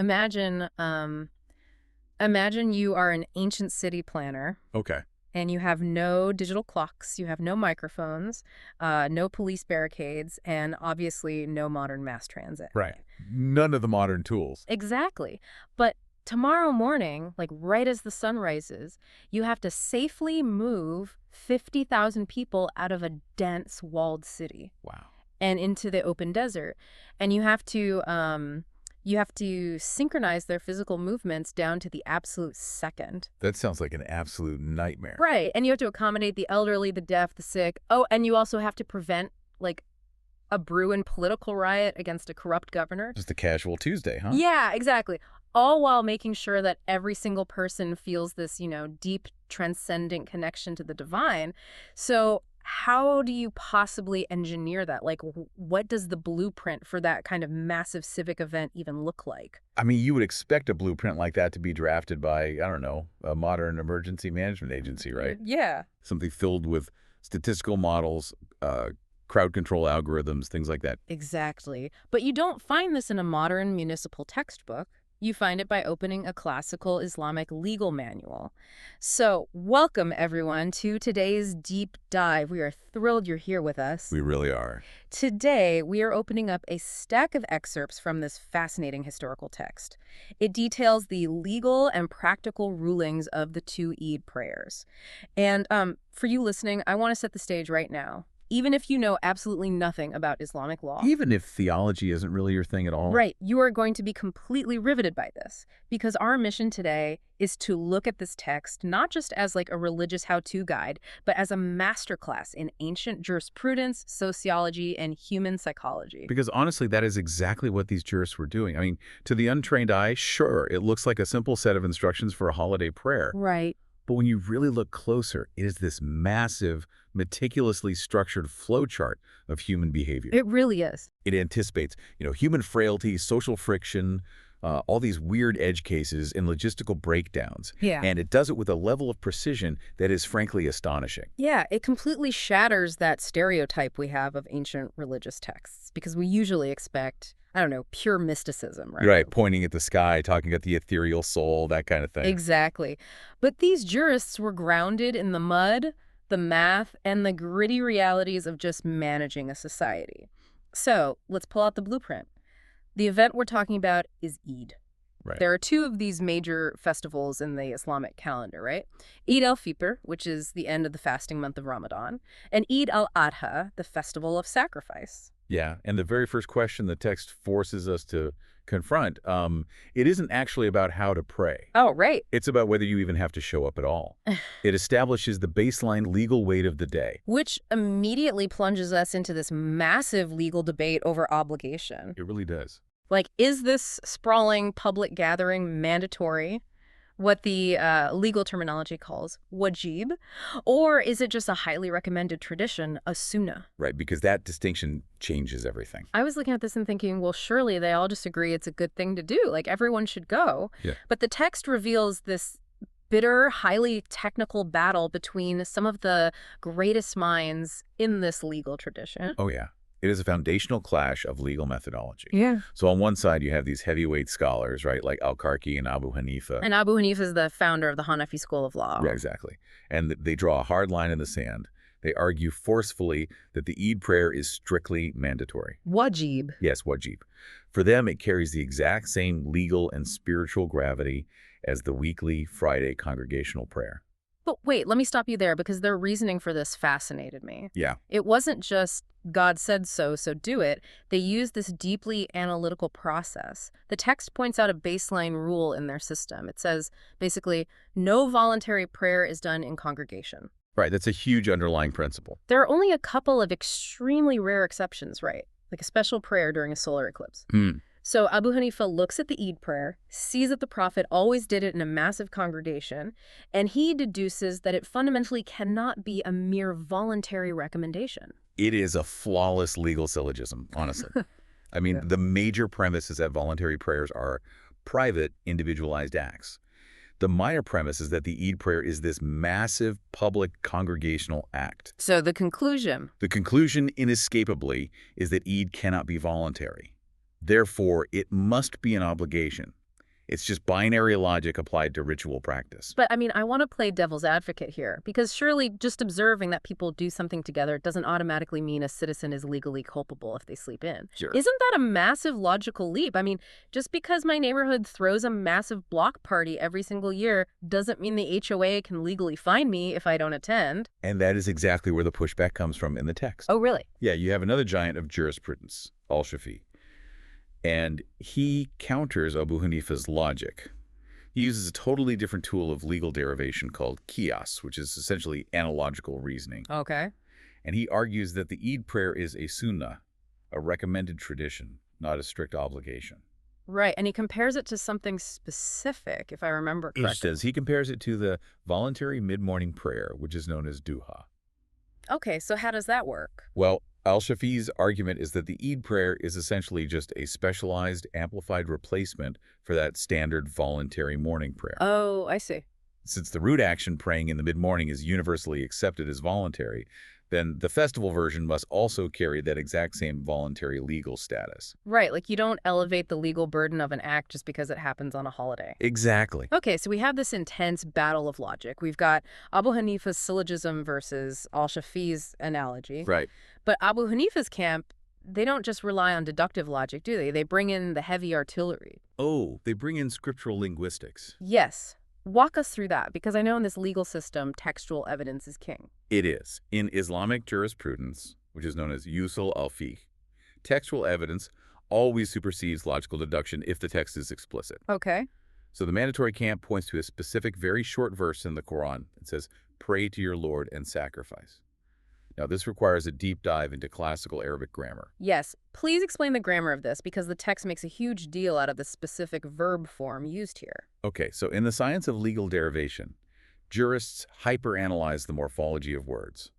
Imagine, imagine you are an ancient city planner Okay. and you have no digital clocks, you have no microphones, no police barricades, and obviously no modern mass transit. Right. None of the modern tools. Exactly. But tomorrow morning, like right as the sun rises, you have to safely move 50,000 people out of a dense walled city Wow. and into the open desert. And you have to synchronize their physical movements down to the absolute second. That sounds like an absolute nightmare. Right. And you have to accommodate the elderly, the deaf, the sick. Oh, and you also have to prevent like a Bruin political riot against a corrupt governor. Just a casual Tuesday, huh? Yeah, exactly. All while making sure that every single person feels this, deep transcendent connection to the divine. So how do you possibly engineer that? Like, what does the blueprint for that kind of massive civic event even look like? I mean, you would expect a blueprint like that to be drafted by, I don't know, a modern emergency management agency, right? Yeah. Something filled with statistical models, crowd control algorithms, things like that. Exactly. But you don't find this in a modern municipal textbook. You find it by opening a classical Islamic legal manual. So, welcome everyone to today's deep dive. We are thrilled you're here with us. We really are. Today, we are opening up a stack of excerpts from this fascinating historical text. It details the legal and practical rulings of the two Eid prayers. And for you listening, I want to set the stage right now. Even if you know absolutely nothing about Islamic law. Even if theology isn't really your thing at all. Right, you are going to be completely riveted by this, because our mission today is to look at this text not just as like a religious how-to guide, but as a masterclass in ancient jurisprudence, sociology, and human psychology. Because honestly, that is exactly what these jurists were doing. I mean, to the untrained eye, sure, it looks like a simple set of instructions for a holiday prayer. Right. But when you really look closer, it is this massive, meticulously structured flowchart of human behavior. It really is. It anticipates, human frailty, social friction, all these weird edge cases and logistical breakdowns. Yeah. And it does it with a level of precision that is frankly astonishing. Yeah, it completely shatters that stereotype we have of ancient religious texts, because we usually expect, I don't know, pure mysticism, right? Right, pointing at the sky, talking about the ethereal soul, that kind of thing. Exactly. But these jurists were grounded in the mud, the math, and the gritty realities of just managing a society. So let's pull out the blueprint. The event we're talking about is Eid. Right. There are two of these major festivals in the Islamic calendar, right? Eid al-Fitr, which is the end of the fasting month of Ramadan, and Eid al-Adha, the festival of sacrifice. Yeah, and the very first question the text forces us to confront, it isn't actually about how to pray. Oh, right. It's about whether you even have to show up at all. It establishes the baseline legal weight of the day. Which immediately plunges us into this massive legal debate over obligation. It really does. Like, is this sprawling public gathering mandatory, what the legal terminology calls wajib, or is it just a highly recommended tradition, a sunnah? Right, because that distinction changes everything. I was looking at this and thinking, well, surely they all just agree it's a good thing to do. Like, everyone should go. Yeah. But the text reveals this bitter, highly technical battle between some of the greatest minds in this legal tradition. Oh, yeah. It is a foundational clash of legal methodology. Yeah. So on one side, you have these heavyweight scholars, right, like Al-Karki and Abu Hanifa. And Abu Hanifa is the founder of the Hanafi school of law. Yeah, exactly. And they draw a hard line in the sand. They argue forcefully that the Eid prayer is strictly mandatory. Wajib. Yes, wajib. For them, it carries the exact same legal and spiritual gravity as the weekly Friday congregational prayer. But wait, let me stop you there, because their reasoning for this fascinated me. Yeah. It wasn't just God said so, so do it. They used this deeply analytical process. The text points out a baseline rule in their system. It says, basically, no voluntary prayer is done in congregation. Right, that's a huge underlying principle. There are only a couple of extremely rare exceptions, right? Like a special prayer during a solar eclipse. So Abu Hanifa looks at the Eid prayer, sees that the Prophet always did it in a massive congregation, and he deduces that it fundamentally cannot be a mere voluntary recommendation. It is a flawless legal syllogism, honestly. I mean, the major premise is that voluntary prayers are private, individualized acts. The minor premise is that the Eid prayer is this massive public congregational act. So the conclusion. The conclusion, inescapably, is that Eid cannot be voluntary. Therefore, it must be an obligation. It's just binary logic applied to ritual practice. But I mean, I want to play devil's advocate here, because surely just observing that people do something together doesn't automatically mean a citizen is legally culpable if they sleep in. Sure. Isn't that a massive logical leap? I mean, just because my neighborhood throws a massive block party every single year doesn't mean the HOA can legally fine me if I don't attend. And that is exactly where the pushback comes from in the text. Oh, really? Yeah, you have another giant of jurisprudence, Al-Shafi. And he counters Abu Hanifa's logic. He uses a totally different tool of legal derivation called qiyas, which is essentially analogical reasoning. Okay. And he argues that the Eid prayer is a sunnah, a recommended tradition, not a strict obligation. Right, and he compares it to something specific, if I remember He correctly. says he compares it to the voluntary mid-morning prayer, which is known as duha. Okay, so how does that work? Well, Al-Shafi's argument is that the Eid prayer is essentially just a specialized, amplified replacement for that standard voluntary morning prayer. Oh, I see. Since the root action praying in the mid-morning is universally accepted as voluntary, then the festival version must also carry that exact same voluntary legal status. Right, like you don't elevate the legal burden of an act just because it happens on a holiday. Exactly. Okay, so we have this intense battle of logic. We've got Abu Hanifa's syllogism versus Al-Shafi's analogy. Right. But Abu Hanifa's camp, they don't just rely on deductive logic, do they? They bring in the heavy artillery. Oh, they bring in scriptural linguistics. Yes. Walk us through that, because I know in this legal system, textual evidence is king. It is. In Islamic jurisprudence, which is known as usul al-fiqh, textual evidence always supersedes logical deduction if the text is explicit. Okay. So the mandatory camp points to a specific, very short verse in the Quran. It says, "Pray to your Lord and sacrifice." Now, this requires a deep dive into classical Arabic grammar. Yes. Please explain the grammar of this, because the text makes a huge deal out of the specific verb form used here. Okay, so in the science of legal derivation, jurists hyperanalyze the morphology of words.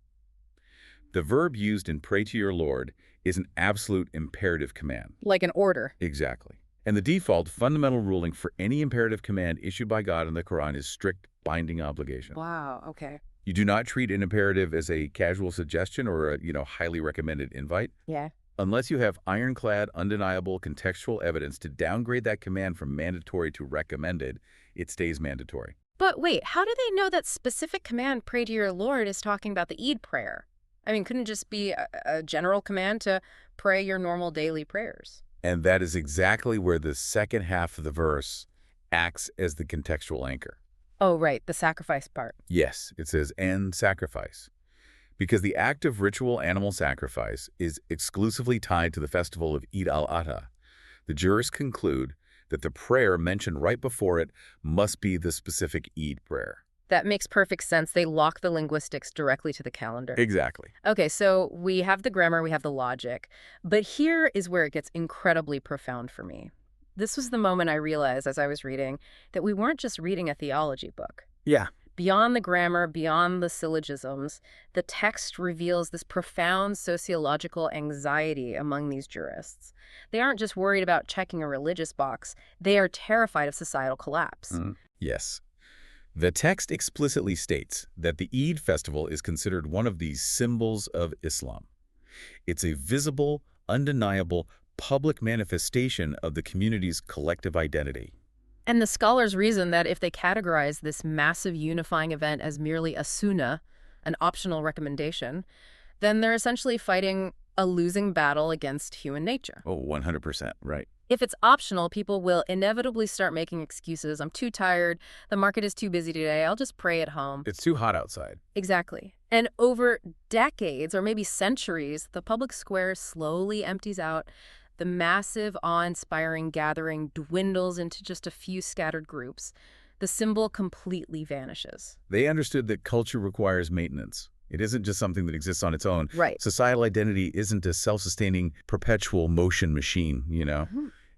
The verb used in "pray to your Lord" is an absolute imperative command. Like an order. Exactly. And the default fundamental ruling for any imperative command issued by God in the Quran is strict binding obligation. Wow, okay. You do not treat an imperative as a casual suggestion or a, highly recommended invite. Yeah. Unless you have ironclad, undeniable contextual evidence to downgrade that command from mandatory to recommended, it stays mandatory. But wait, how do they know that specific command, "pray to your Lord," is talking about the Eid prayer? I mean, couldn't it just be a general command to pray your normal daily prayers? And that is exactly where the second half of the verse acts as the contextual anchor. Oh, right, the sacrifice part. Yes, it says, "and sacrifice." Because the act of ritual animal sacrifice is exclusively tied to the festival of Eid al-Adha, the jurists conclude that the prayer mentioned right before it must be the specific Eid prayer. That makes perfect sense. They lock the linguistics directly to the calendar. Exactly. Okay, so we have the grammar, we have the logic. But here is where it gets incredibly profound for me. This was the moment I realized as I was reading that we weren't just reading a theology book. Yeah. Beyond the grammar, beyond the syllogisms, the text reveals this profound sociological anxiety among these jurists. They aren't just worried about checking a religious box. They are terrified of societal collapse. Yes. The text explicitly states that the Eid festival is considered one of the symbols of Islam. It's a visible, undeniable, public manifestation of the community's collective identity. And the scholars reason that if they categorize this massive unifying event as merely a sunnah, an optional recommendation, then they're essentially fighting a losing battle against human nature. Oh, 100%, right. If it's optional, people will inevitably start making excuses. I'm too tired. The market is too busy today. I'll just pray at home. It's too hot outside. Exactly. And over decades, or maybe centuries, the public square slowly empties out. The massive, awe-inspiring gathering dwindles into just a few scattered groups. The symbol completely vanishes. They understood that culture requires maintenance. It isn't just something that exists on its own. Right. Societal identity isn't a self-sustaining, perpetual motion machine,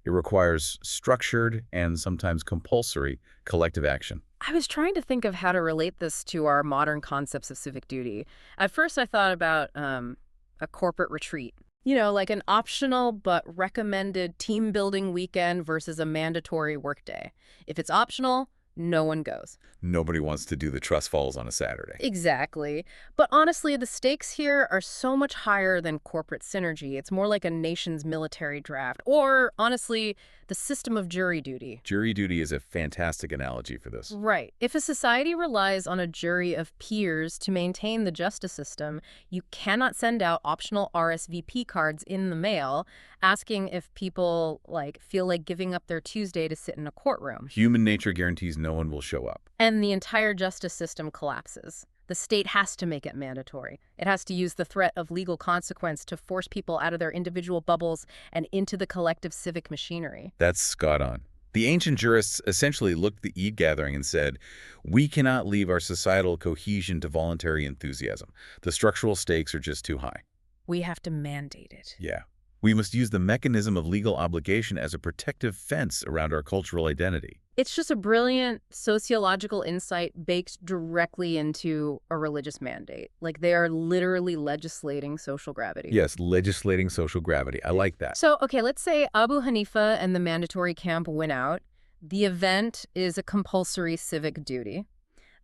It requires structured and sometimes compulsory collective action. I was trying to think of how to relate this to our modern concepts of civic duty. At first, I thought about a corporate retreat. Like an optional but recommended team-building weekend versus a mandatory workday. If it's optional, no one goes. Nobody wants to do the trust falls on a Saturday. Exactly. But honestly, the stakes here are so much higher than corporate synergy. It's more like a nation's military draft, or honestly, the system of jury duty. Jury duty is a fantastic analogy for this. Right. If a society relies on a jury of peers to maintain the justice system, you cannot send out optional RSVP cards in the mail asking if people feel like giving up their Tuesday to sit in a courtroom. Human nature guarantees no one will show up. And the entire justice system collapses. The state has to make it mandatory. It has to use the threat of legal consequence to force people out of their individual bubbles and into the collective civic machinery. That's spot on. The ancient jurists essentially looked at the Eid gathering and said, we cannot leave our societal cohesion to voluntary enthusiasm. The structural stakes are just too high. We have to mandate it. Yeah. We must use the mechanism of legal obligation as a protective fence around our cultural identity. It's just a brilliant sociological insight baked directly into a religious mandate. Like they are literally legislating social gravity. Yes, legislating social gravity. I like that. So, okay, let's say Abu Hanifa and the mandatory camp win out. The event is a compulsory civic duty.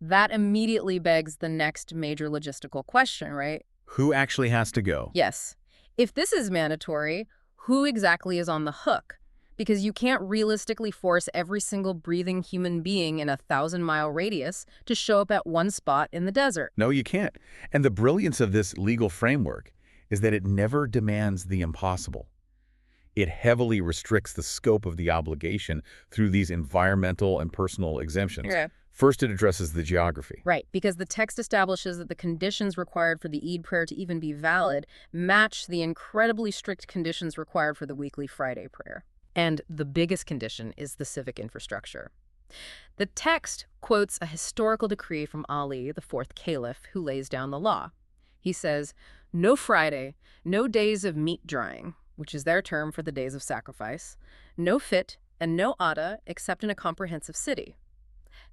That immediately begs the next major logistical question, right? Who actually has to go? Yes. If this is mandatory, who exactly is on the hook? Because you can't realistically force every single breathing human being in a 1,000-mile radius to show up at one spot in the desert. No, you can't. And the brilliance of this legal framework is that it never demands the impossible. It heavily restricts the scope of the obligation through these environmental and personal exemptions. Okay. First, it addresses the geography. Right, because the text establishes that the conditions required for the Eid prayer to even be valid match the incredibly strict conditions required for the weekly Friday prayer. And the biggest condition is the civic infrastructure. The text quotes a historical decree from Ali, the fourth caliph, who lays down the law. He says, no Friday, no days of meat drying, which is their term for the days of sacrifice, no fit, and no ada except in a comprehensive city.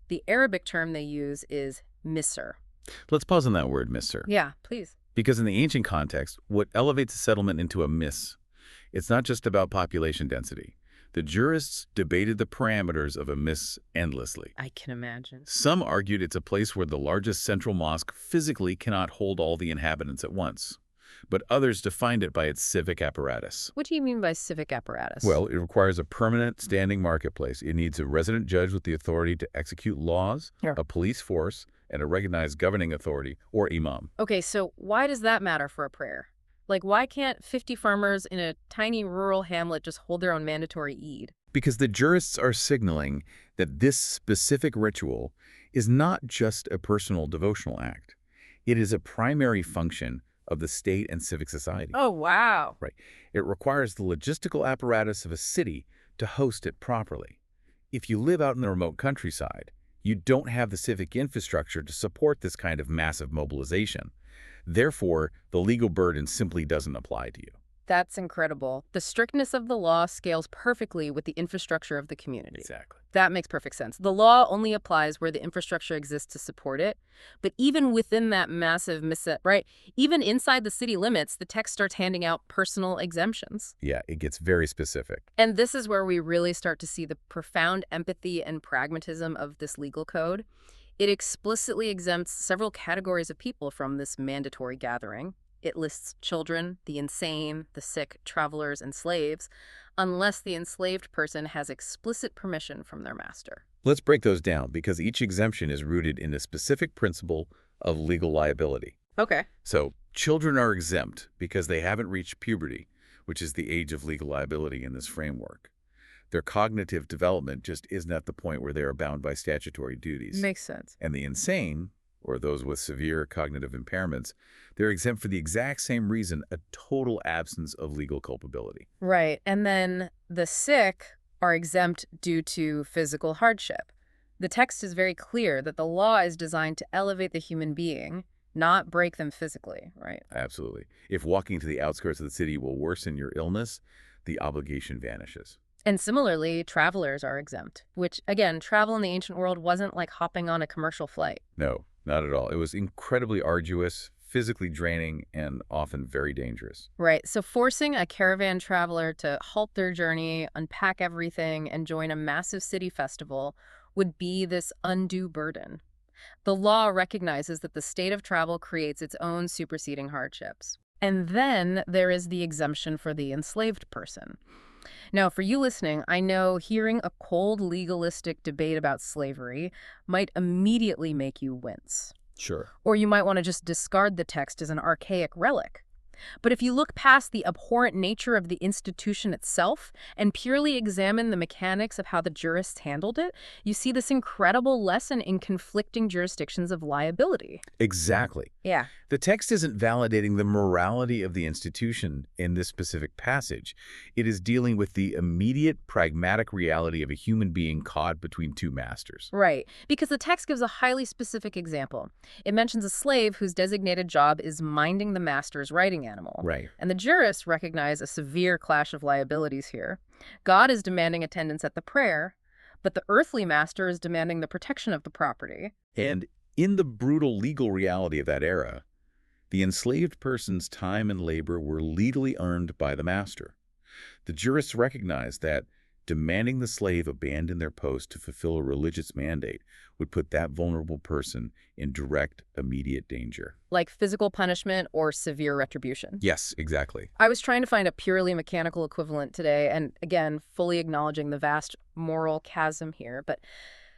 The Arabic term they use is misr. Let's pause on that word, misr. Yeah, please. Because in the ancient context, what elevates a settlement into a mis, it's not just about population density. The jurists debated the parameters of a mis endlessly. I can imagine. Some argued it's a place where the largest central mosque physically cannot hold all the inhabitants at once. But others defined it by its civic apparatus. What do you mean by civic apparatus? Well, it requires a permanent standing marketplace. It needs a resident judge with the authority to execute laws, Sure. a police force, and a recognized governing authority, or imam. Okay, so why does that matter for a prayer? Like, why can't 50 farmers in a tiny rural hamlet just hold their own mandatory Eid? Because the jurists are signaling that this specific ritual is not just a personal devotional act. It is a primary function of the state and civic society. Oh, wow. Right. It requires the logistical apparatus of a city to host it properly. If you live out in the remote countryside, you don't have the civic infrastructure to support this kind of massive mobilization. Therefore, the legal burden simply doesn't apply to you. That's incredible. The strictness of the law scales perfectly with the infrastructure of the community. Exactly. That makes perfect sense. The law only applies where the infrastructure exists to support it. But even within that massive right, even inside the city limits, the text starts handing out personal exemptions. Yeah, it gets very specific. And this is where we really start to see the profound empathy and pragmatism of this legal code. It explicitly exempts several categories of people from this mandatory gathering. It lists children, the insane, the sick, travelers, and slaves, unless the enslaved person has explicit permission from their master. Let's break those down because each exemption is rooted in a specific principle of legal liability. Okay. So, children are exempt because they haven't reached puberty, which is the age of legal liability in this framework. Their cognitive development just isn't at the point where they are bound by statutory duties. Makes sense. And the insane, or those with severe cognitive impairments, they're exempt for the exact same reason, a total absence of legal culpability. Right. And then the sick are exempt due to physical hardship. The text is very clear that the law is designed to elevate the human being, not break them physically, right? Absolutely. If walking to the outskirts of the city will worsen your illness, the obligation vanishes. And similarly, travelers are exempt, which, again, travel in the ancient world wasn't like hopping on a commercial flight. No, not at all. It was incredibly arduous, physically draining, and often very dangerous. Right. So forcing a caravan traveler to halt their journey, unpack everything, and join a massive city festival would be this undue burden. The law recognizes that the state of travel creates its own superseding hardships. And then there is the exemption for the enslaved person. Now, for you listening, I know hearing a cold legalistic debate about slavery might immediately make you wince. Sure. Or you might want to just discard the text as an archaic relic. But if you look past the abhorrent nature of the institution itself and purely examine the mechanics of how the jurists handled it, you see this incredible lesson in conflicting jurisdictions of liability. Exactly. Yeah. The text isn't validating the morality of the institution in this specific passage. It is dealing with the immediate, pragmatic reality of a human being caught between two masters. Right, because the text gives a highly specific example. It mentions a slave whose designated job is minding the master's riding animal. Right. And the jurists recognize a severe clash of liabilities here. God is demanding attendance at the prayer, but the earthly master is demanding the protection of the property. And in the brutal legal reality of that era, the enslaved person's time and labor were legally earned by the master. The jurists recognized that demanding the slave abandon their post to fulfill a religious mandate would put that vulnerable person in direct, immediate danger. Like physical punishment or severe retribution. Yes, exactly. I was trying to find a purely mechanical equivalent today, and again, fully acknowledging the vast moral chasm here, but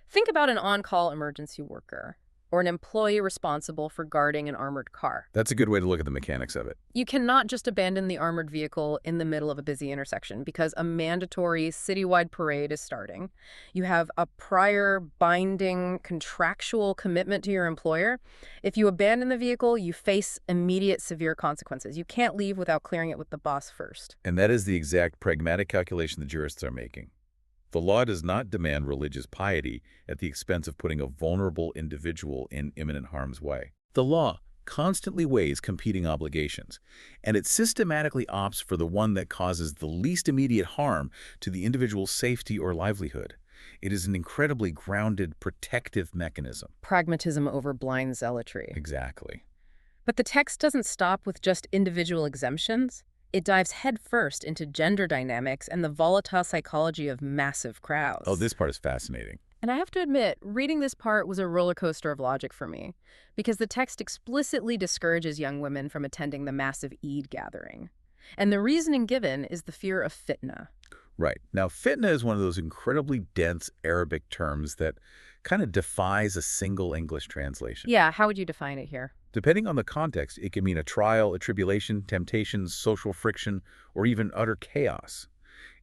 think about an on-call emergency worker or an employee responsible for guarding an armored car. That's a good way to look at the mechanics of it. You cannot just abandon the armored vehicle in the middle of a busy intersection because a mandatory citywide parade is starting. You have a prior binding contractual commitment to your employer. If you abandon the vehicle, you face immediate severe consequences. You can't leave without clearing it with the boss first. And that is the exact pragmatic calculation the jurists are making. The law does not demand religious piety at the expense of putting a vulnerable individual in imminent harm's way. The law constantly weighs competing obligations, and it systematically opts for the one that causes the least immediate harm to the individual's safety or livelihood. It is an incredibly grounded, protective mechanism. Pragmatism over blind zealotry. Exactly. But the text doesn't stop with just individual exemptions. It dives headfirst into gender dynamics and the volatile psychology of massive crowds. Oh, this part is fascinating. And I have to admit, reading this part was a roller coaster of logic for me, because the text explicitly discourages young women from attending the massive Eid gathering. And the reasoning given is the fear of fitna. Right. Now, fitna is one of those incredibly dense Arabic terms that kind of defies a single English translation. Yeah, how would you define it here? Depending on the context, it can mean a trial, a tribulation, temptations, social friction, or even utter chaos.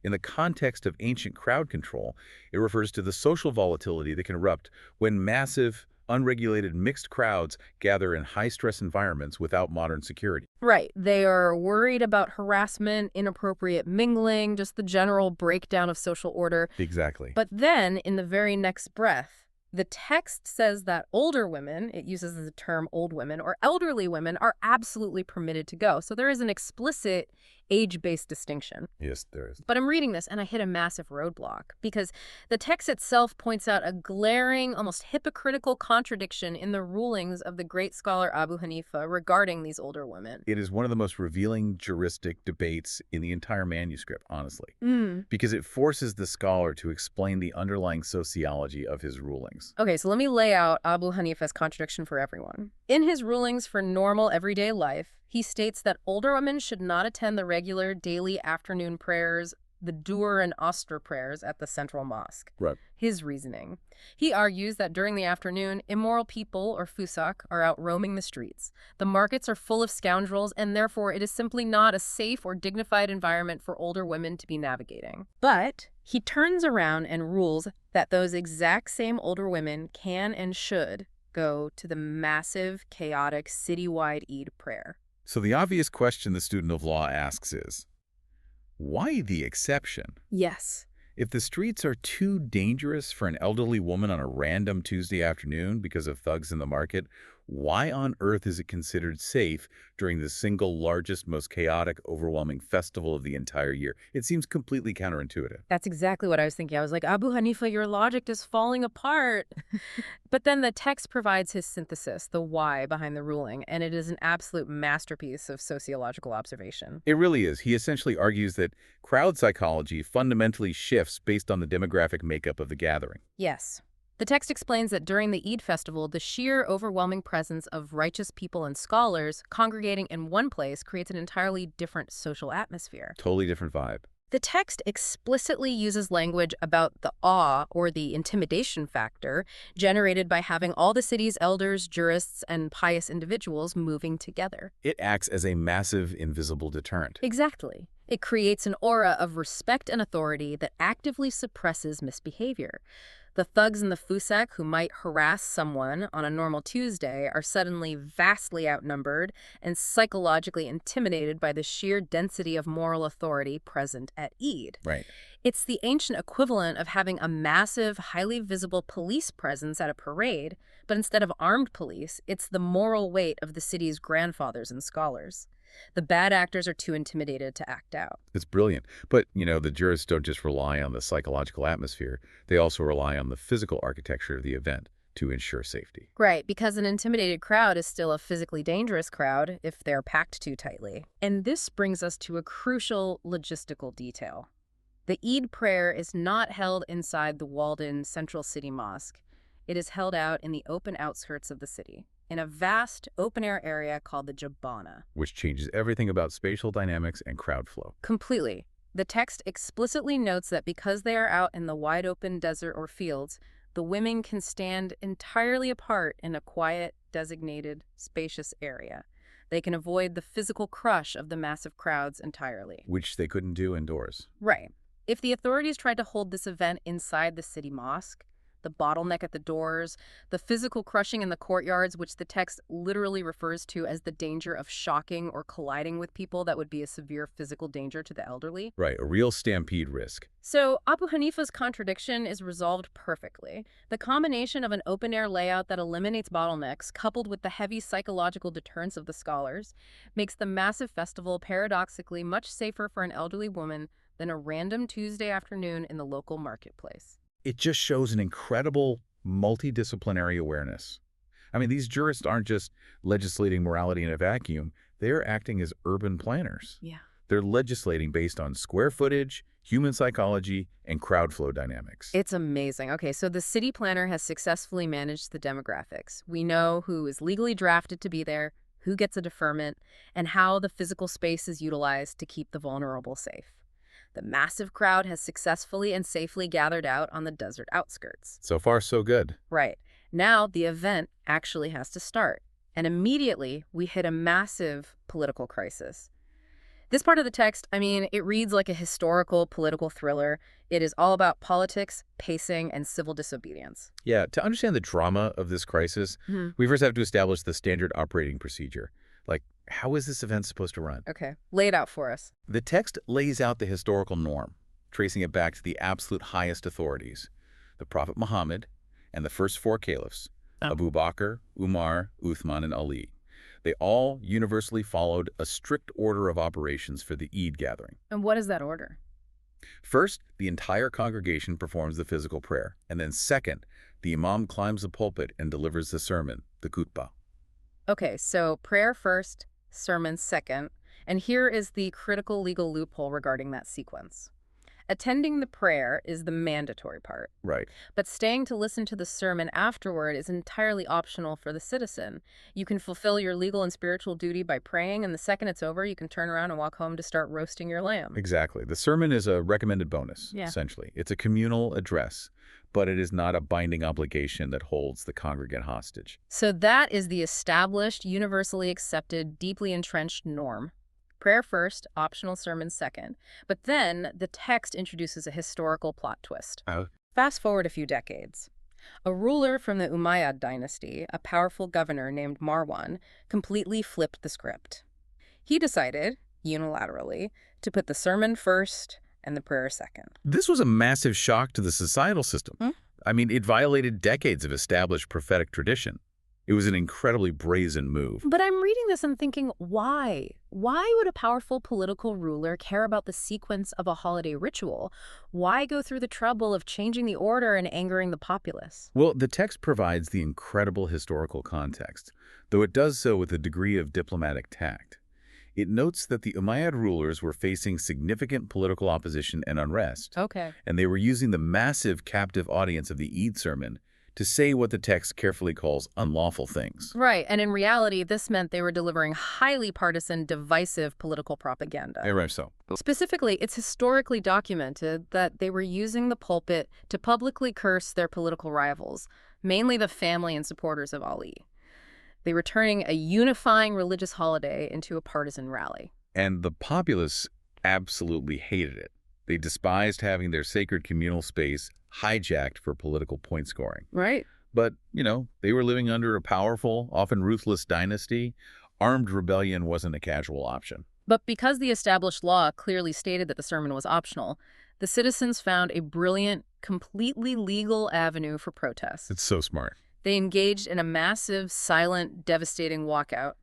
In the context of ancient crowd control, it refers to the social volatility that can erupt when massive, unregulated mixed crowds gather in high-stress environments without modern security. Right. They are worried about harassment, inappropriate mingling, just the general breakdown of social order. Exactly. But then, in the very next breath, the text says that older women, it uses the term old women, or elderly women, are absolutely permitted to go. So there is an explicit age-based distinction. Yes, there is. But I'm reading this and I hit a massive roadblock because the text itself points out a glaring, almost hypocritical contradiction in the rulings of the great scholar Abu Hanifa regarding these older women. It is one of the most revealing juristic debates in the entire manuscript, honestly, because it forces the scholar to explain the underlying sociology of his rulings. Okay, so let me lay out Abu Hanifa's contradiction for everyone. In his rulings for normal everyday life, he states that older women should not attend the regular daily afternoon prayers, the Dur and Oster prayers at the central mosque. Right. His reasoning. He argues that during the afternoon, immoral people, or fusak, are out roaming the streets. The markets are full of scoundrels, and therefore it is simply not a safe or dignified environment for older women to be navigating. But he turns around and rules that those exact same older women can and should go to the massive, chaotic, citywide Eid prayer. So the obvious question the student of law asks is, why the exception? Yes. If the streets are too dangerous for an elderly woman on a random Tuesday afternoon because of thugs in the market, why on earth is it considered safe during the single largest, most chaotic, overwhelming festival of the entire year? It seems completely counterintuitive. That's exactly what I was thinking. I was like, Abu Hanifa, your logic is falling apart. But then the text provides his synthesis, the why behind the ruling, and it is an absolute masterpiece of sociological observation. It really is. He essentially argues that crowd psychology fundamentally shifts based on the demographic makeup of the gathering. Yes. The text explains that during the Eid festival, the sheer overwhelming presence of righteous people and scholars congregating in one place creates an entirely different social atmosphere. Totally different vibe. The text explicitly uses language about the awe or the intimidation factor generated by having all the city's elders, jurists, and pious individuals moving together. It acts as a massive invisible deterrent. Exactly. It creates an aura of respect and authority that actively suppresses misbehavior. The thugs and the fusaq who might harass someone on a normal Tuesday are suddenly vastly outnumbered and psychologically intimidated by the sheer density of moral authority present at Eid. Right. It's the ancient equivalent of having a massive, highly visible police presence at a parade, but instead of armed police, it's the moral weight of the city's grandfathers and scholars. The bad actors are too intimidated to act out. It's brilliant. But, the jurists don't just rely on the psychological atmosphere. They also rely on the physical architecture of the event to ensure safety. Right, because an intimidated crowd is still a physically dangerous crowd if they're packed too tightly. And this brings us to a crucial logistical detail. The Eid prayer is not held inside the walled-in Central City Mosque. It is held out in the open outskirts of the city, in a vast, open-air area called the Jabbana. Which changes everything about spatial dynamics and crowd flow. Completely. The text explicitly notes that because they are out in the wide-open desert or fields, the women can stand entirely apart in a quiet, designated, spacious area. They can avoid the physical crush of the massive crowds entirely. Which they couldn't do indoors. Right. If the authorities tried to hold this event inside the city mosque, the bottleneck at the doors, the physical crushing in the courtyards, which the text literally refers to as the danger of shocking or colliding with people that would be a severe physical danger to the elderly. Right, a real stampede risk. So Abu Hanifa's contradiction is resolved perfectly. The combination of an open-air layout that eliminates bottlenecks, coupled with the heavy psychological deterrence of the scholars, makes the massive festival paradoxically much safer for an elderly woman than a random Tuesday afternoon in the local marketplace. It just shows an incredible multidisciplinary awareness. I mean, these jurists aren't just legislating morality in a vacuum. They're acting as urban planners. Yeah. They're legislating based on square footage, human psychology, and crowd flow dynamics. It's amazing. Okay, so the city planner has successfully managed the demographics. We know who is legally drafted to be there, who gets a deferment, and how the physical space is utilized to keep the vulnerable safe. The massive crowd has successfully and safely gathered out on the desert outskirts. So far, so good. Right. Now the event actually has to start. And immediately we hit a massive political crisis. This part of the text, it reads like a historical political thriller. It is all about politics, pacing, and civil disobedience. Yeah, to understand the drama of this crisis, we first have to establish the standard operating procedure. Like, how is this event supposed to run? Okay, lay it out for us. The text lays out the historical norm, tracing it back to the absolute highest authorities, the Prophet Muhammad and the first four caliphs, Abu Bakr, Umar, Uthman, and Ali. They all universally followed a strict order of operations for the Eid gathering. And what is that order? First, the entire congregation performs the physical prayer. And then second, the imam climbs the pulpit and delivers the sermon, the khutbah. Okay, so prayer first, sermon second, and here is the critical legal loophole regarding that sequence. Attending the prayer is the mandatory part. Right. But staying to listen to the sermon afterward is entirely optional for the citizen. You can fulfill your legal and spiritual duty by praying, and the second it's over, you can turn around and walk home to start roasting your lamb. Exactly. The sermon is a recommended bonus, Yeah. essentially. It's a communal address, but it is not a binding obligation that holds the congregant hostage. So that is the established, universally accepted, deeply entrenched norm. Prayer first, optional sermon second. But then the text introduces a historical plot twist. Fast forward a few decades. A ruler from the Umayyad dynasty, a powerful governor named Marwan, completely flipped the script. He decided, unilaterally, to put the sermon first and the prayer second. This was a massive shock to the societal system. It violated decades of established prophetic tradition. It was an incredibly brazen move. But I'm reading this and thinking, why? Why would a powerful political ruler care about the sequence of a holiday ritual? Why go through the trouble of changing the order and angering the populace? Well, the text provides the incredible historical context, though it does so with a degree of diplomatic tact. It notes that the Umayyad rulers were facing significant political opposition and unrest, Okay. and they were using the massive captive audience of the Eid sermon to say what the text carefully calls unlawful things. Right, and in reality, this meant they were delivering highly partisan, divisive political propaganda. Very much so. Specifically, it's historically documented that they were using the pulpit to publicly curse their political rivals, mainly the family and supporters of Ali. They were turning a unifying religious holiday into a partisan rally. And the populace absolutely hated it. They despised having their sacred communal space hijacked for political point scoring. Right. But, they were living under a powerful, often ruthless dynasty. Armed rebellion wasn't a casual option. But because the established law clearly stated that the sermon was optional, the citizens found a brilliant, completely legal avenue for protest. It's so smart. They engaged in a massive, silent, devastating walkout.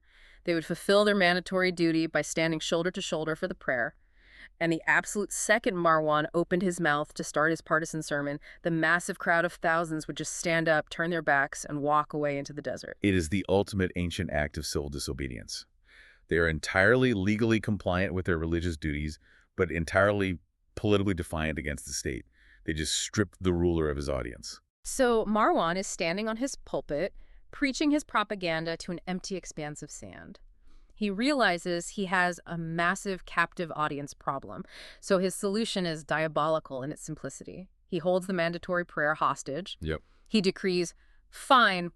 They would fulfill their mandatory duty by standing shoulder to shoulder for the prayer. And the absolute second Marwan opened his mouth to start his partisan sermon, the massive crowd of thousands would just stand up, turn their backs, and walk away into the desert. It is the ultimate ancient act of civil disobedience. They are entirely legally compliant with their religious duties, but entirely politically defiant against the state. They just stripped the ruler of his audience. So Marwan is standing on his pulpit, preaching his propaganda to an empty expanse of sand. He realizes he has a massive captive audience problem, so his solution is diabolical in its simplicity. He holds the mandatory prayer hostage. Yep. He decrees, fine,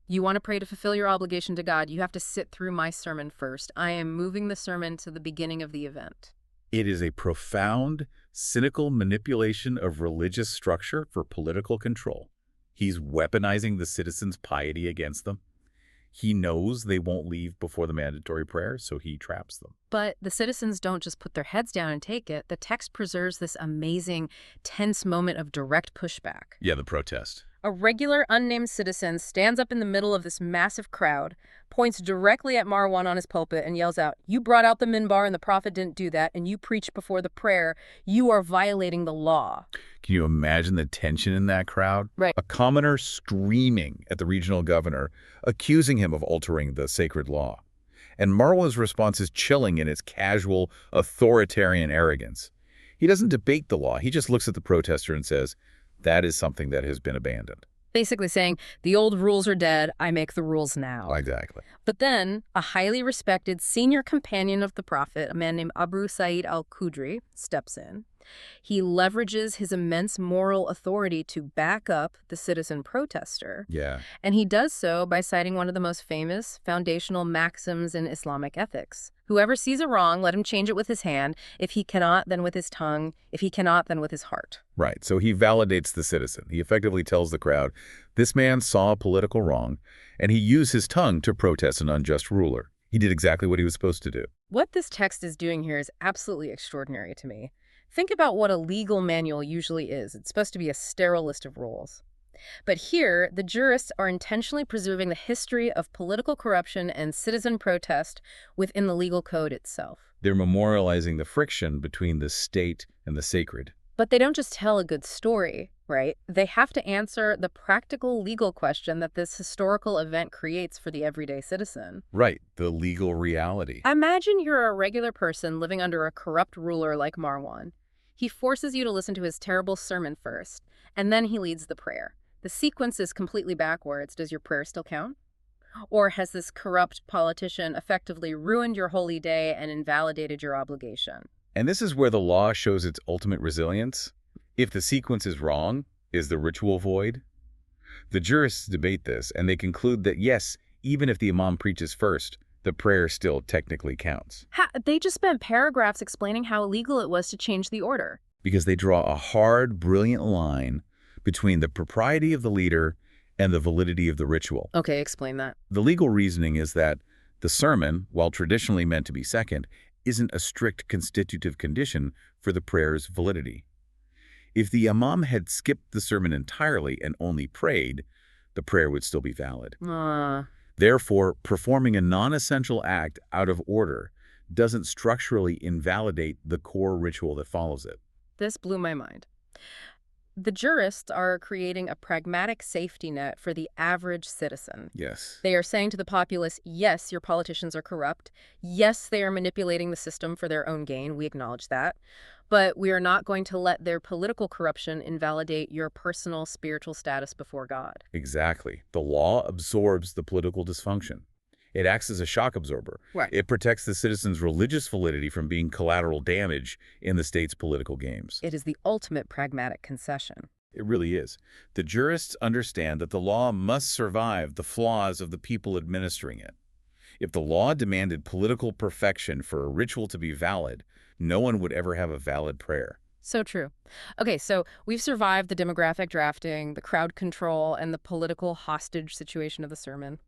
you want to pray to fulfill your obligation to God, you have to sit through my sermon first. I am moving the sermon to the beginning of the event. It is a profound, cynical manipulation of religious structure for political control. He's weaponizing the citizens' piety against them. He knows they won't leave before the mandatory prayer, so he traps them. But the citizens don't just put their heads down and take it. The text preserves this amazing, tense moment of direct pushback. Yeah, the protest. A regular, unnamed citizen stands up in the middle of this massive crowd, points directly at Marwan on his pulpit, and yells out, "You brought out the minbar and the prophet didn't do that, and you preached before the prayer. You are violating the law." Can you imagine the tension in that crowd? Right. A commoner screaming at the regional governor, accusing him of altering the sacred law. And Marwan's response is chilling in its casual, authoritarian arrogance. He doesn't debate the law. He just looks at the protester and says, that is something that has been abandoned. Basically saying, the old rules are dead, I make the rules now. Exactly. But then, a highly respected senior companion of the prophet, a man named Abu Sa'id al-Khudri, steps in. He leverages his immense moral authority to back up the citizen protester. Yeah. And he does so by citing one of the most famous foundational maxims in Islamic ethics. Whoever sees a wrong, let him change it with his hand. If he cannot, then with his tongue. If he cannot, then with his heart. Right. So he validates the citizen. He effectively tells the crowd, this man saw a political wrong, and he used his tongue to protest an unjust ruler. He did exactly what he was supposed to do. What this text is doing here is absolutely extraordinary to me. Think about what a legal manual usually is. It's supposed to be a sterile list of rules. But here, the jurists are intentionally preserving the history of political corruption and citizen protest within the legal code itself. They're memorializing the friction between the state and the sacred. But they don't just tell a good story, right? They have to answer the practical legal question that this historical event creates for the everyday citizen. Right, the legal reality. Imagine you're a regular person living under a corrupt ruler like Marwan. He forces you to listen to his terrible sermon first, and then he leads the prayer. The sequence is completely backwards. Does your prayer still count? Or has this corrupt politician effectively ruined your holy day and invalidated your obligation? And this is where the law shows its ultimate resilience. If the sequence is wrong, is the ritual void? The jurists debate this, and they conclude that yes, even if the imam preaches first, the prayer still technically counts. They just spent paragraphs explaining how illegal it was to change the order. Because they draw a hard, brilliant line between the propriety of the leader and the validity of the ritual. Okay, explain that. The legal reasoning is that the sermon, while traditionally meant to be second, isn't a strict constitutive condition for the prayer's validity. If the imam had skipped the sermon entirely and only prayed, the prayer would still be valid. Therefore, performing a non-essential act out of order doesn't structurally invalidate the core ritual that follows it. This blew my mind. The jurists are creating a pragmatic safety net for the average citizen. Yes. They are saying to the populace, yes, your politicians are corrupt. Yes, they are manipulating the system for their own gain. We acknowledge that. But we are not going to let their political corruption invalidate your personal spiritual status before God. Exactly. The law absorbs the political dysfunction. It acts as a shock absorber. Right. It protects the citizens' religious validity from being collateral damage in the state's political games. It is the ultimate pragmatic concession. It really is. The jurists understand that the law must survive the flaws of the people administering it. If the law demanded political perfection for a ritual to be valid, no one would ever have a valid prayer. So true. Okay, so we've survived the demographic drafting, the crowd control, and the political hostage situation of the sermon.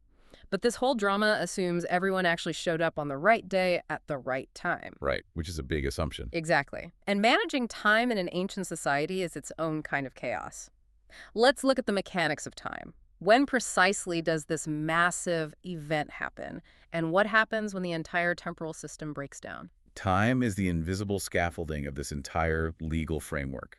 But this whole drama assumes everyone actually showed up on the right day at the right time. Right, which is a big assumption. Exactly. And managing time in an ancient society is its own kind of chaos. Let's look at the mechanics of time. When precisely does this massive event happen? And what happens when the entire temporal system breaks down? Time is the invisible scaffolding of this entire legal framework.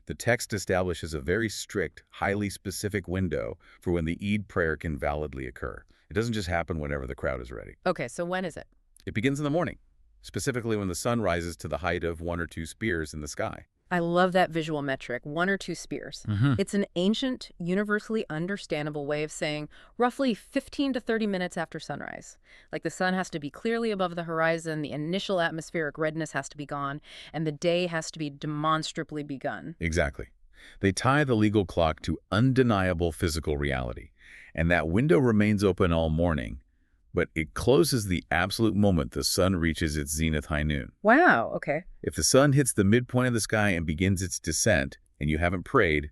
The text establishes a very strict, highly specific window for when the Eid prayer can validly occur. It doesn't just happen whenever the crowd is ready. Okay, so when is it? It begins in the morning, specifically when the sun rises to the height of 1 or 2 spears in the sky. I love that visual metric, 1 or 2 spears. It's an ancient, universally understandable way of saying roughly 15 to 30 minutes after sunrise. Like the sun has to be clearly above the horizon, the initial atmospheric redness has to be gone, and the day has to be demonstrably begun. Exactly. They tie the legal clock to undeniable physical reality, and that window remains open all morning, but it closes the absolute moment the sun reaches its zenith high noon. Wow, okay. If the sun hits the midpoint of the sky and begins its descent, and you haven't prayed,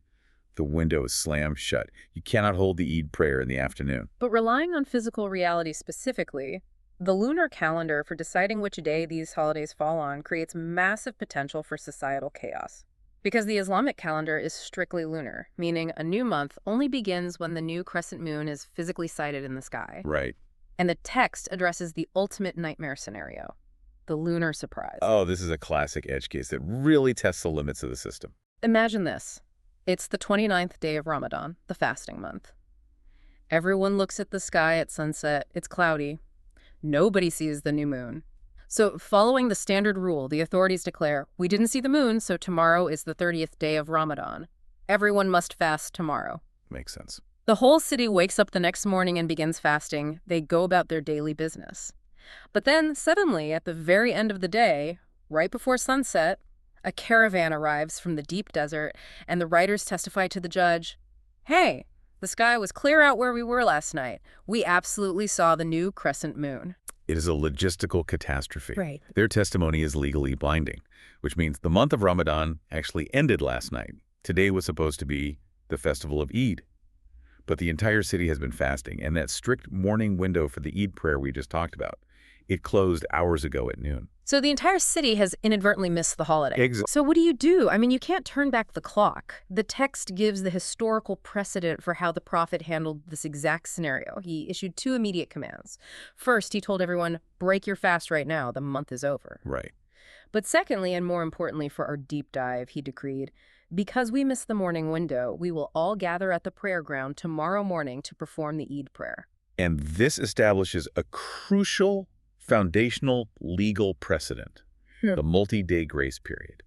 the window is slammed shut. You cannot hold the Eid prayer in the afternoon. But relying on physical reality specifically, the lunar calendar for deciding which day these holidays fall on creates massive potential for societal chaos. Because the Islamic calendar is strictly lunar, meaning a new month only begins when the new crescent moon is physically sighted in the sky. Right. And the text addresses the ultimate nightmare scenario, the lunar surprise. Oh, this is a classic edge case that really tests the limits of the system. Imagine this. It's the 29th day of Ramadan, the fasting month. Everyone looks at the sky at sunset. It's cloudy. Nobody sees the new moon. So following the standard rule, the authorities declare, we didn't see the moon, so tomorrow is the 30th day of Ramadan. Everyone must fast tomorrow. Makes sense. The whole city wakes up the next morning and begins fasting. They go about their daily business. But then, suddenly, at the very end of the day, right before sunset, a caravan arrives from the deep desert, and the writers testify to the judge, hey, the sky was clear out where we were last night. We absolutely saw the new crescent moon. It is a logistical catastrophe. Right. Their testimony is legally binding, which means the month of Ramadan actually ended last night. Today was supposed to be the festival of Eid. But the entire city has been fasting, and that strict morning window for the Eid prayer we just talked about, it closed hours ago at noon. So the entire city has inadvertently missed the holiday. Exactly. So what do? I mean, you can't turn back the clock. The text gives the historical precedent for how the prophet handled this exact scenario. He issued 2 immediate commands. First, he told everyone, break your fast right now, the month is over. Right. But secondly, and more importantly for our deep dive, he decreed, because we missed the morning window, we will all gather at the prayer ground tomorrow morning to perform the Eid prayer. And this establishes a crucial foundational legal precedent, the multi-day grace period.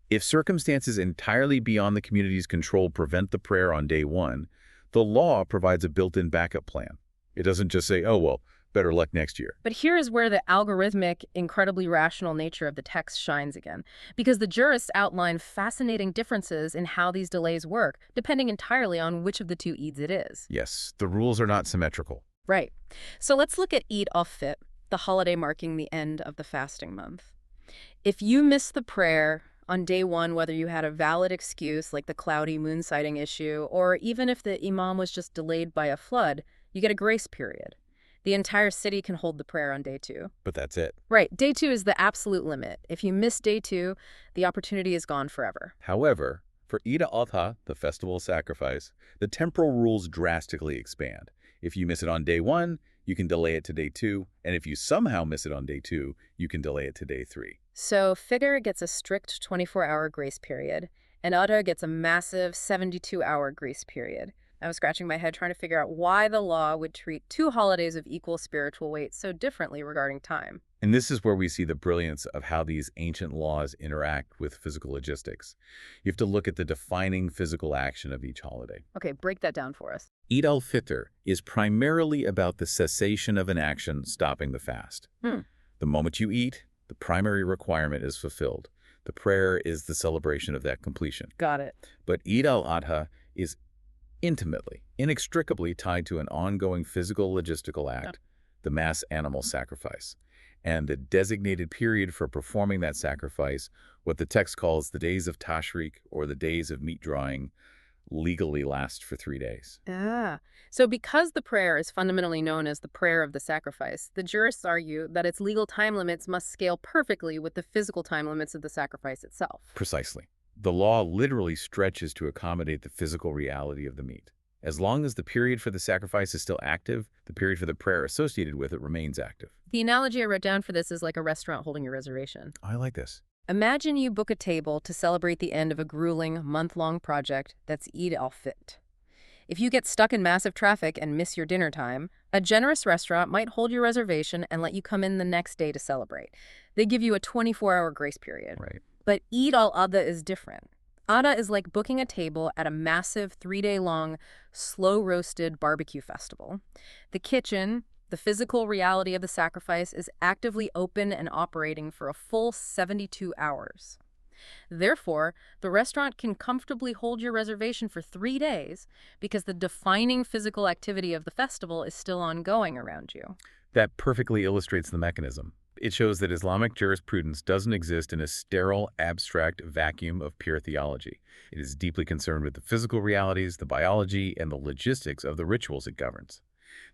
If circumstances entirely beyond the community's control prevent the prayer on day 1, the law provides a built-in backup plan. It doesn't just say, oh, well, better luck next year. But here is where the algorithmic, incredibly rational nature of the text shines again, because the jurists outline fascinating differences in how these delays work, depending entirely on which of the 2 Eids it is. Yes, the rules are not symmetrical. Right. So let's look at Eid al-Fitr, the holiday marking the end of the fasting month. If you miss the prayer on day 1, whether you had a valid excuse like the cloudy moon sighting issue, or even if the imam was just delayed by a flood, you get a grace period. The entire city can hold the prayer on day 2. But that's it. Right. Day 2 is the absolute limit. If you miss day 2, the opportunity is gone forever. However, for Eid al-Adha, the festival of sacrifice, the temporal rules drastically expand. If you miss it on day 1, you can delay it to day 2, and if you somehow miss it on day 2, you can delay it to day 3. So Fitr gets a strict 24-hour grace period, and Adha gets a massive 72-hour grace period. I was scratching my head trying to figure out why the law would treat two holidays of equal spiritual weight so differently regarding time. And this is where we see the brilliance of how these ancient laws interact with physical logistics. You have to look at the defining physical action of each holiday. Okay, break that down for us. Eid al-Fitr is primarily about the cessation of an action stopping the fast. The moment you eat, the primary requirement is fulfilled. The prayer is the celebration of that completion. Got it. But Eid al-Adha is intimately, inextricably tied to an ongoing physical logistical act, the mass animal sacrifice, and the designated period for performing that sacrifice, what the text calls the days of Tashriq or the days of meat drawing, legally last for 3 days. So because the prayer is fundamentally known as the prayer of the sacrifice, the jurists argue that its legal time limits must scale perfectly with the physical time limits of the sacrifice itself. Precisely. The law literally stretches to accommodate the physical reality of the meat. As long as the period for the sacrifice is still active, the period for the prayer associated with it remains active. The analogy I wrote down for this is like a restaurant holding your reservation. I like this. Imagine you book a table to celebrate the end of a grueling, month-long project that's Eid al-Fitr. If you get stuck in massive traffic and miss your dinner time, a generous restaurant might hold your reservation and let you come in the next day to celebrate. They give you a 24-hour grace period. Right. But Eid al-Adha is different. Adha is like booking a table at a massive 3-day-long, slow-roasted barbecue festival. The kitchen, the physical reality of the sacrifice, is actively open and operating for a full 72 hours. Therefore, the restaurant can comfortably hold your reservation for 3 days because the defining physical activity of the festival is still ongoing around you. That perfectly illustrates the mechanism. It shows that Islamic jurisprudence doesn't exist in a sterile, abstract vacuum of pure theology. It is deeply concerned with the physical realities, the biology, and the logistics of the rituals it governs.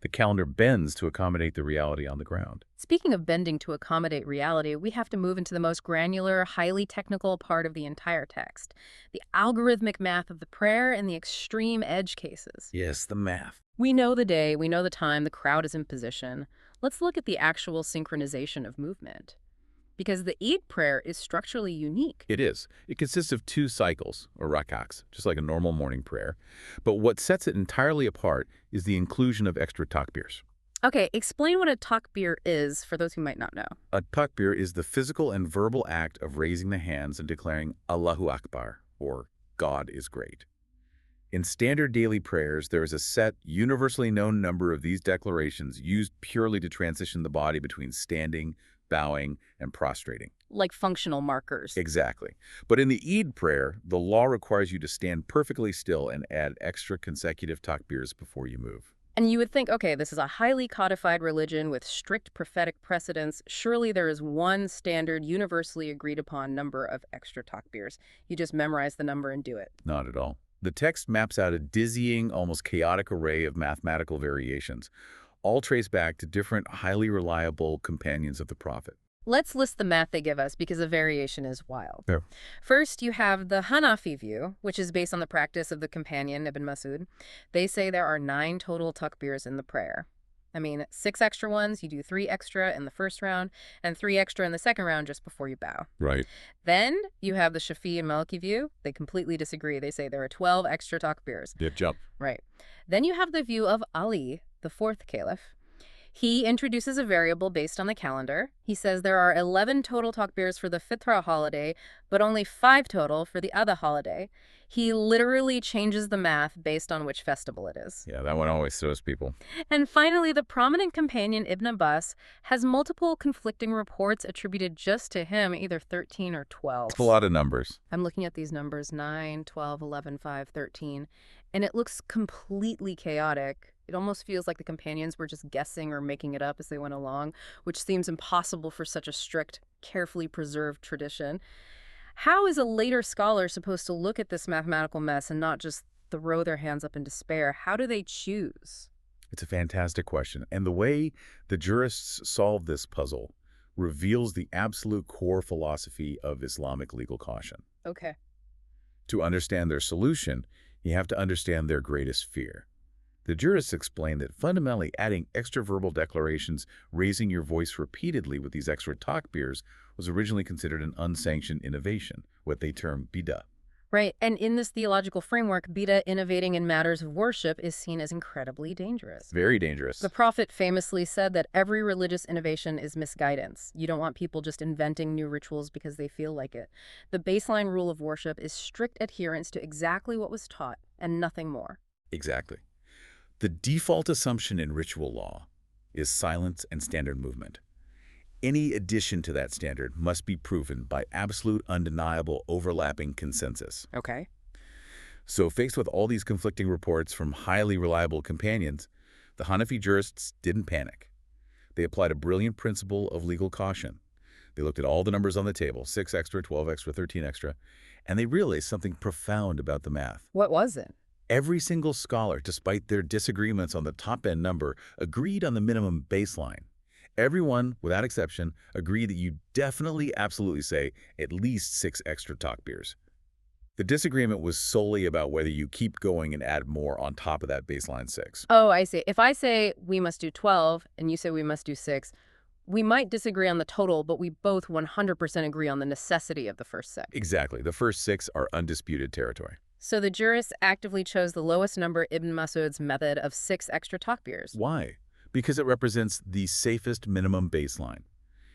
The calendar bends to accommodate the reality on the ground. Speaking of bending to accommodate reality, we have to move into the most granular, highly technical part of the entire text, the algorithmic math of the prayer and the extreme edge cases. Yes, the math. We know the day, we know the time, the crowd is in position. Let's look at the actual synchronization of movement. Because the Eid prayer is structurally unique. It is. It consists of 2 cycles, or rak'ahs, just like a normal morning prayer. But what sets it entirely apart is the inclusion of extra takbirs. Okay, explain what a takbir is for those who might not know. A takbir is the physical and verbal act of raising the hands and declaring Allahu Akbar, or God is great. In standard daily prayers, there is a set, universally known number of these declarations used purely to transition the body between standing, bowing, and prostrating. Like functional markers. Exactly. But in the Eid prayer, the law requires you to stand perfectly still and add extra consecutive takbirs before you move. And you would think, okay, this is a highly codified religion with strict prophetic precedents. Surely there is one standard, universally agreed upon number of extra takbirs. You just memorize the number and do it. Not at all. The text maps out a dizzying, almost chaotic array of mathematical variations, all traced back to different, highly reliable companions of the prophet. Let's list the math they give us because the variation is wild. Yeah. First, you have the Hanafi view, which is based on the practice of the companion Ibn Masud. They say there are 9 total takbirs in the prayer. I mean, 6 extra ones, you do 3 extra in the first round, and 3 extra in the second round just before you bow. Right. Then you have the Shafi'i and Maliki view. They completely disagree. They say there are 12 extra takbirs. Yeah, jump. Right. Then you have the view of Ali, the 4th caliph. He introduces a variable based on the calendar. He says there are 11 total takbirs for the Fitra holiday, but only 5 total for the other holiday. He literally changes the math based on which festival it is. Yeah, that one always throws people. And finally, the prominent companion Ibn Abbas has multiple conflicting reports attributed just to him, either 13 or 12. It's a lot of numbers. I'm looking at these numbers, 9, 12, 11, 5, 13, and it looks completely chaotic. It almost feels like the companions were just guessing or making it up as they went along, which seems impossible for such a strict, carefully preserved tradition. How is a later scholar supposed to look at this mathematical mess and not just throw their hands up in despair? How do they choose? It's a fantastic question. And the way the jurists solve this puzzle reveals the absolute core philosophy of Islamic legal caution. Okay. To understand their solution, you have to understand their greatest fear. The jurists explain that fundamentally adding extra verbal declarations, raising your voice repeatedly with these extra takbirs, was originally considered an unsanctioned innovation, what they term bid'ah. Right. And in this theological framework, Bida innovating in matters of worship is seen as incredibly dangerous. Very The dangerous. prophet famously said that every religious innovation is misguidance. You don't want people just inventing new rituals because they feel like it. The baseline rule of worship is strict adherence to exactly what was taught and nothing more. Exactly. The default assumption in ritual law is silence and standard movement. Any addition to that standard must be proven by absolute, undeniable, overlapping consensus. Okay. So faced with all these conflicting reports from highly reliable companions, the Hanafi jurists didn't panic. They applied a brilliant principle of legal caution. They looked at all the numbers on the table, 6 extra, 12 extra, 13 extra, and they realized something profound about the math. What was it? Every single scholar, despite their disagreements on the top-end number, agreed on the minimum baseline. Everyone, without exception, agreed that you definitely, absolutely say at least 6 extra takbirs. The disagreement was solely about whether you keep going and add more on top of that baseline 6. Oh, I see. If I say we must do 12 and you say we must do 6, we might disagree on the total, but we both 100% agree on the necessity of the first 6. Exactly. The first 6 are undisputed territory. So the jurists actively chose the lowest number Ibn Masud's method of 6 extra takbirs. Why? Because it represents the safest minimum baseline.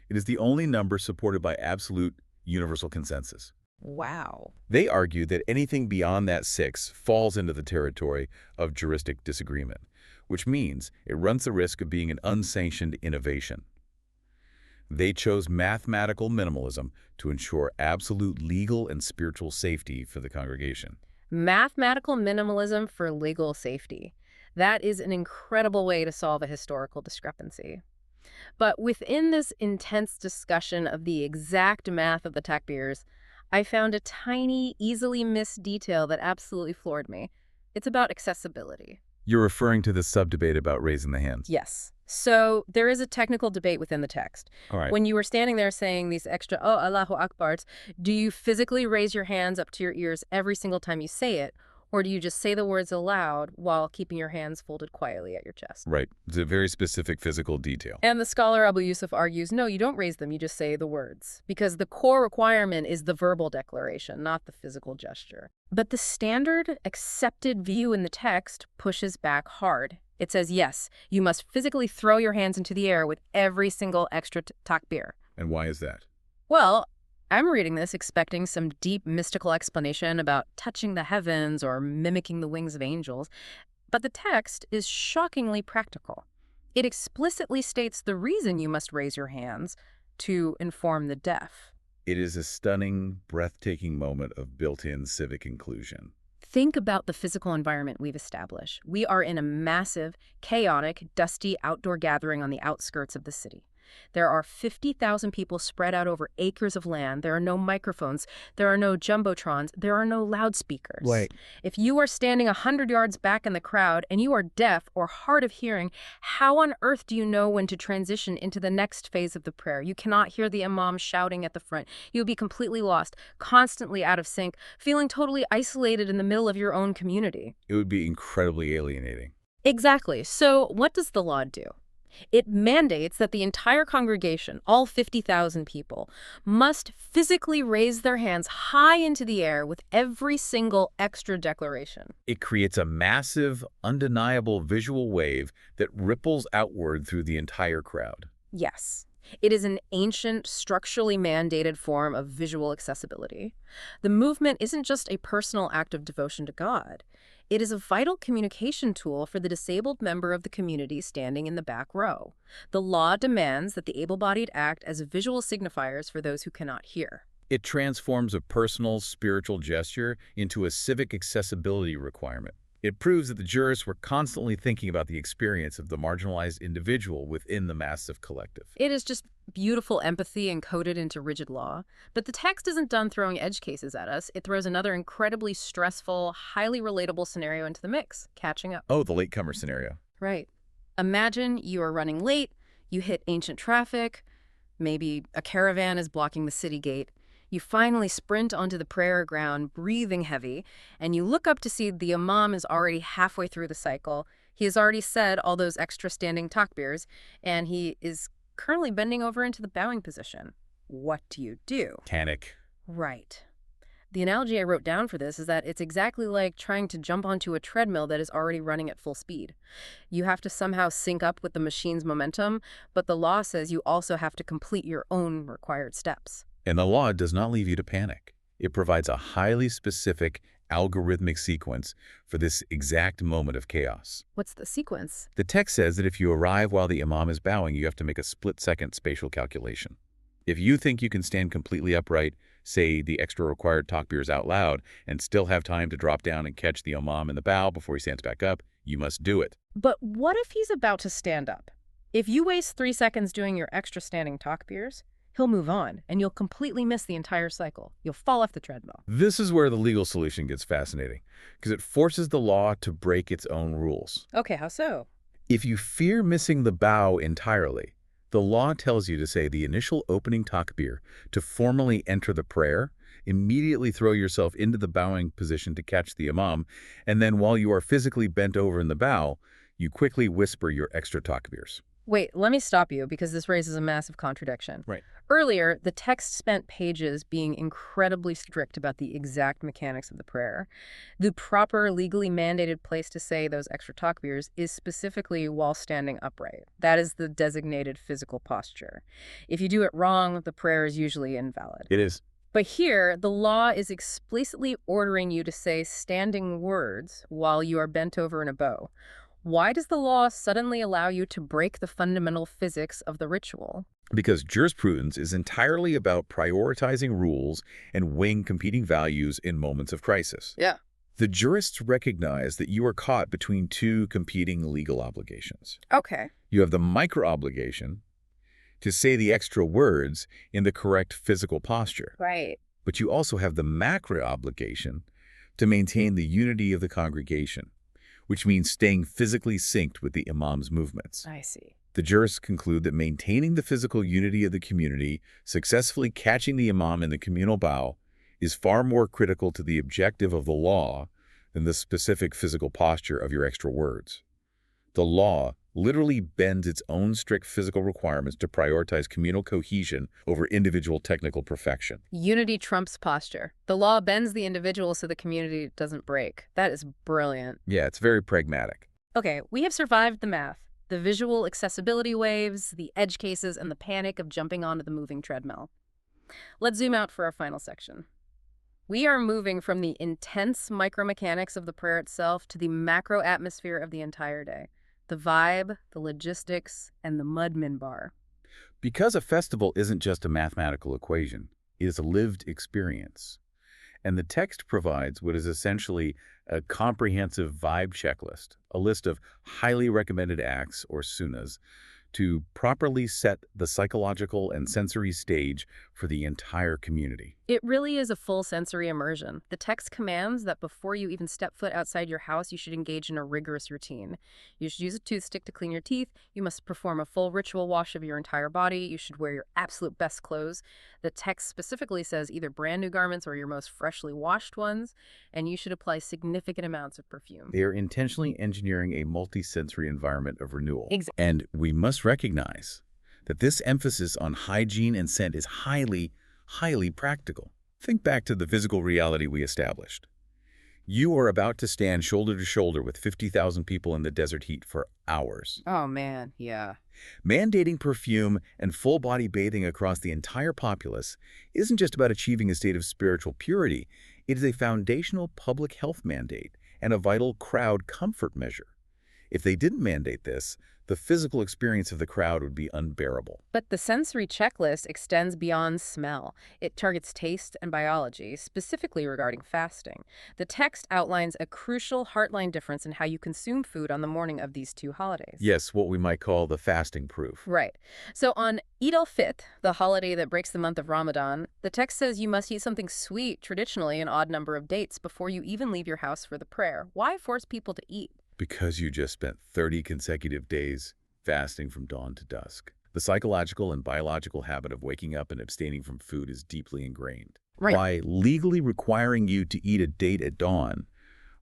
It is the only number supported by absolute universal consensus. Wow. They argue that anything beyond that 6 falls into the territory of juristic disagreement, which means it runs the risk of being an unsanctioned innovation. They chose mathematical minimalism to ensure absolute legal and spiritual safety for the congregation. Mathematical minimalism for legal safety. That is an incredible way to solve a historical discrepancy. But within this intense discussion of the exact math of the takbirs, I found a tiny, easily missed detail that absolutely floored me. It's about accessibility. You're referring to the sub-debate about raising the hands. Yes. So there is a technical debate within the text. All right. When you were standing there saying these extra, oh, Allahu Akbars, do you physically raise your hands up to your ears every single time you say it? Or do you just say the words aloud while keeping your hands folded quietly at your chest? Right. It's a very specific physical detail. And the scholar Abu Yusuf argues, no, you don't raise them, you just say the words. Because the core requirement is the verbal declaration, not the physical gesture. But the standard accepted view in the text pushes back hard. It says, yes, you must physically throw your hands into the air with every single extra takbir. And why is that? Well, I'm reading this expecting some deep mystical explanation about touching the heavens or mimicking the wings of angels, but the text is shockingly practical. It explicitly states the reason you must raise your hands: to inform the deaf. It is a stunning, breathtaking moment of built-in civic inclusion. Think about the physical environment we've established. We are in a massive, chaotic, dusty outdoor gathering on the outskirts of the city. There are 50,000 people spread out over acres of land. There are no microphones. There are no jumbotrons. There are no loudspeakers. Wait. If you are standing 100 yards back in the crowd and you are deaf or hard of hearing, how on earth do you know when to transition into the next phase of the prayer? You cannot hear the imam shouting at the front. You'll be completely lost, constantly out of sync, feeling totally isolated in the middle of your own community. It would be incredibly alienating. Exactly. So what does the law do? It mandates that the entire congregation, all 50,000 people, must physically raise their hands high into the air with every single extra declaration. It creates a massive, undeniable visual wave that ripples outward through the entire crowd. Yes. It is an ancient, structurally mandated form of visual accessibility. The movement isn't just a personal act of devotion to God. It is a vital communication tool for the disabled member of the community standing in the back row. The law demands that the able-bodied act as visual signifiers for those who cannot hear. It transforms a personal, spiritual gesture into a civic accessibility requirement. It proves that the jurists were constantly thinking about the experience of the marginalized individual within the massive collective. It is just beautiful empathy encoded into rigid law. But the text isn't done throwing edge cases at us. It throws another incredibly stressful, highly relatable scenario into the mix: catching up. Oh, the latecomer scenario. Right. Imagine you are running late, you hit ancient traffic, maybe a caravan is blocking the city gate. You finally sprint onto the prayer ground, breathing heavy, and you look up to see the imam is already halfway through the cycle. He has already said all those extra standing takbirs, and he is currently bending over into the bowing position. What do you do? Panic. Right. The analogy I wrote down for this is that it's exactly like trying to jump onto a treadmill that is already running at full speed. You have to somehow sync up with the machine's momentum, but the law says you also have to complete your own required steps. And the law does not leave you to panic. It provides a highly specific algorithmic sequence for this exact moment of chaos. What's the sequence? The text says that if you arrive while the imam is bowing, you have to make a split-second spatial calculation. If you think you can stand completely upright, say the extra required takbirs out loud, and still have time to drop down and catch the imam in the bow before he stands back up, you must do it. But what if he's about to stand up? If you waste 3 seconds doing your extra standing takbirs, he'll move on, and you'll completely miss the entire cycle. You'll fall off the treadmill. This is where the legal solution gets fascinating, because it forces the law to break its own rules. Okay, how so? If you fear missing the bow entirely, the law tells you to say the initial opening takbir to formally enter the prayer, immediately throw yourself into the bowing position to catch the imam, and then while you are physically bent over in the bow, you quickly whisper your extra takbirs. Wait, let me stop you because this raises a massive contradiction. Right. Earlier, the text spent pages being incredibly strict about the exact mechanics of the prayer. The proper legally mandated place to say those extra takbirs is specifically while standing upright. That is the designated physical posture. If you do it wrong, the prayer is usually invalid. It is. But here, the law is explicitly ordering you to say standing words while you are bent over in a bow. Why does the law suddenly allow you to break the fundamental physics of the ritual? Because jurisprudence is entirely about prioritizing rules and weighing competing values in moments of crisis. Yeah. The jurists recognize that you are caught between two competing legal obligations. Okay. You have the micro-obligation to say the extra words in the correct physical posture. Right. But you also have the macro-obligation to maintain the unity of the congregation, which means staying physically synced with the imam's movements. I see. The jurists conclude that maintaining the physical unity of the community, successfully catching the imam in the communal bow, is far more critical to the objective of the law than the specific physical posture of your extra words. The law literally bends its own strict physical requirements to prioritize communal cohesion over individual technical perfection. Unity trumps posture. The law bends the individual so the community doesn't break. That is brilliant. Yeah, it's very pragmatic. Okay, we have survived the math, the visual accessibility waves, the edge cases, and the panic of jumping onto the moving treadmill. Let's zoom out for our final section. We are moving from the intense micromechanics of the prayer itself to the macro atmosphere of the entire day. The vibe, the logistics, and the mud minbar. Because a festival isn't just a mathematical equation, it is a lived experience. And the text provides what is essentially a comprehensive vibe checklist, a list of highly recommended acts, or sunnahs, to properly set the psychological and sensory stage for the entire community. It really is a full sensory immersion. The text commands that before you even step foot outside your house, you should engage in a rigorous routine. You should use a toothstick to clean your teeth. You must perform a full ritual wash of your entire body. You should wear your absolute best clothes. The text specifically says either brand new garments or your most freshly washed ones, and you should apply significant amounts of perfume. They are intentionally engineering a multi-sensory environment of renewal. Exactly. And we must recognize that this emphasis on hygiene and scent is highly practical. Think back to the physical reality we established. You are about to stand shoulder to shoulder with 50,000 people in the desert heat for hours. Oh, man, yeah. Mandating perfume and full-body bathing across the entire populace isn't just about achieving a state of spiritual purity. It is a foundational public health mandate and a vital crowd comfort measure. If they didn't mandate this, the physical experience of the crowd would be unbearable. But the sensory checklist extends beyond smell. It targets taste and biology, specifically regarding fasting. The text outlines a crucial heartline difference in how you consume food on the morning of these two holidays. Yes, what we might call the fasting proof. Right. So on Eid al-Fitr, the holiday that breaks the month of Ramadan, the text says you must eat something sweet, traditionally an odd number of dates, before you even leave your house for the prayer. Why force people to eat? Because you just spent 30 consecutive days fasting from dawn to dusk. The psychological and biological habit of waking up and abstaining from food is deeply ingrained. Right. By legally requiring you to eat a date at dawn,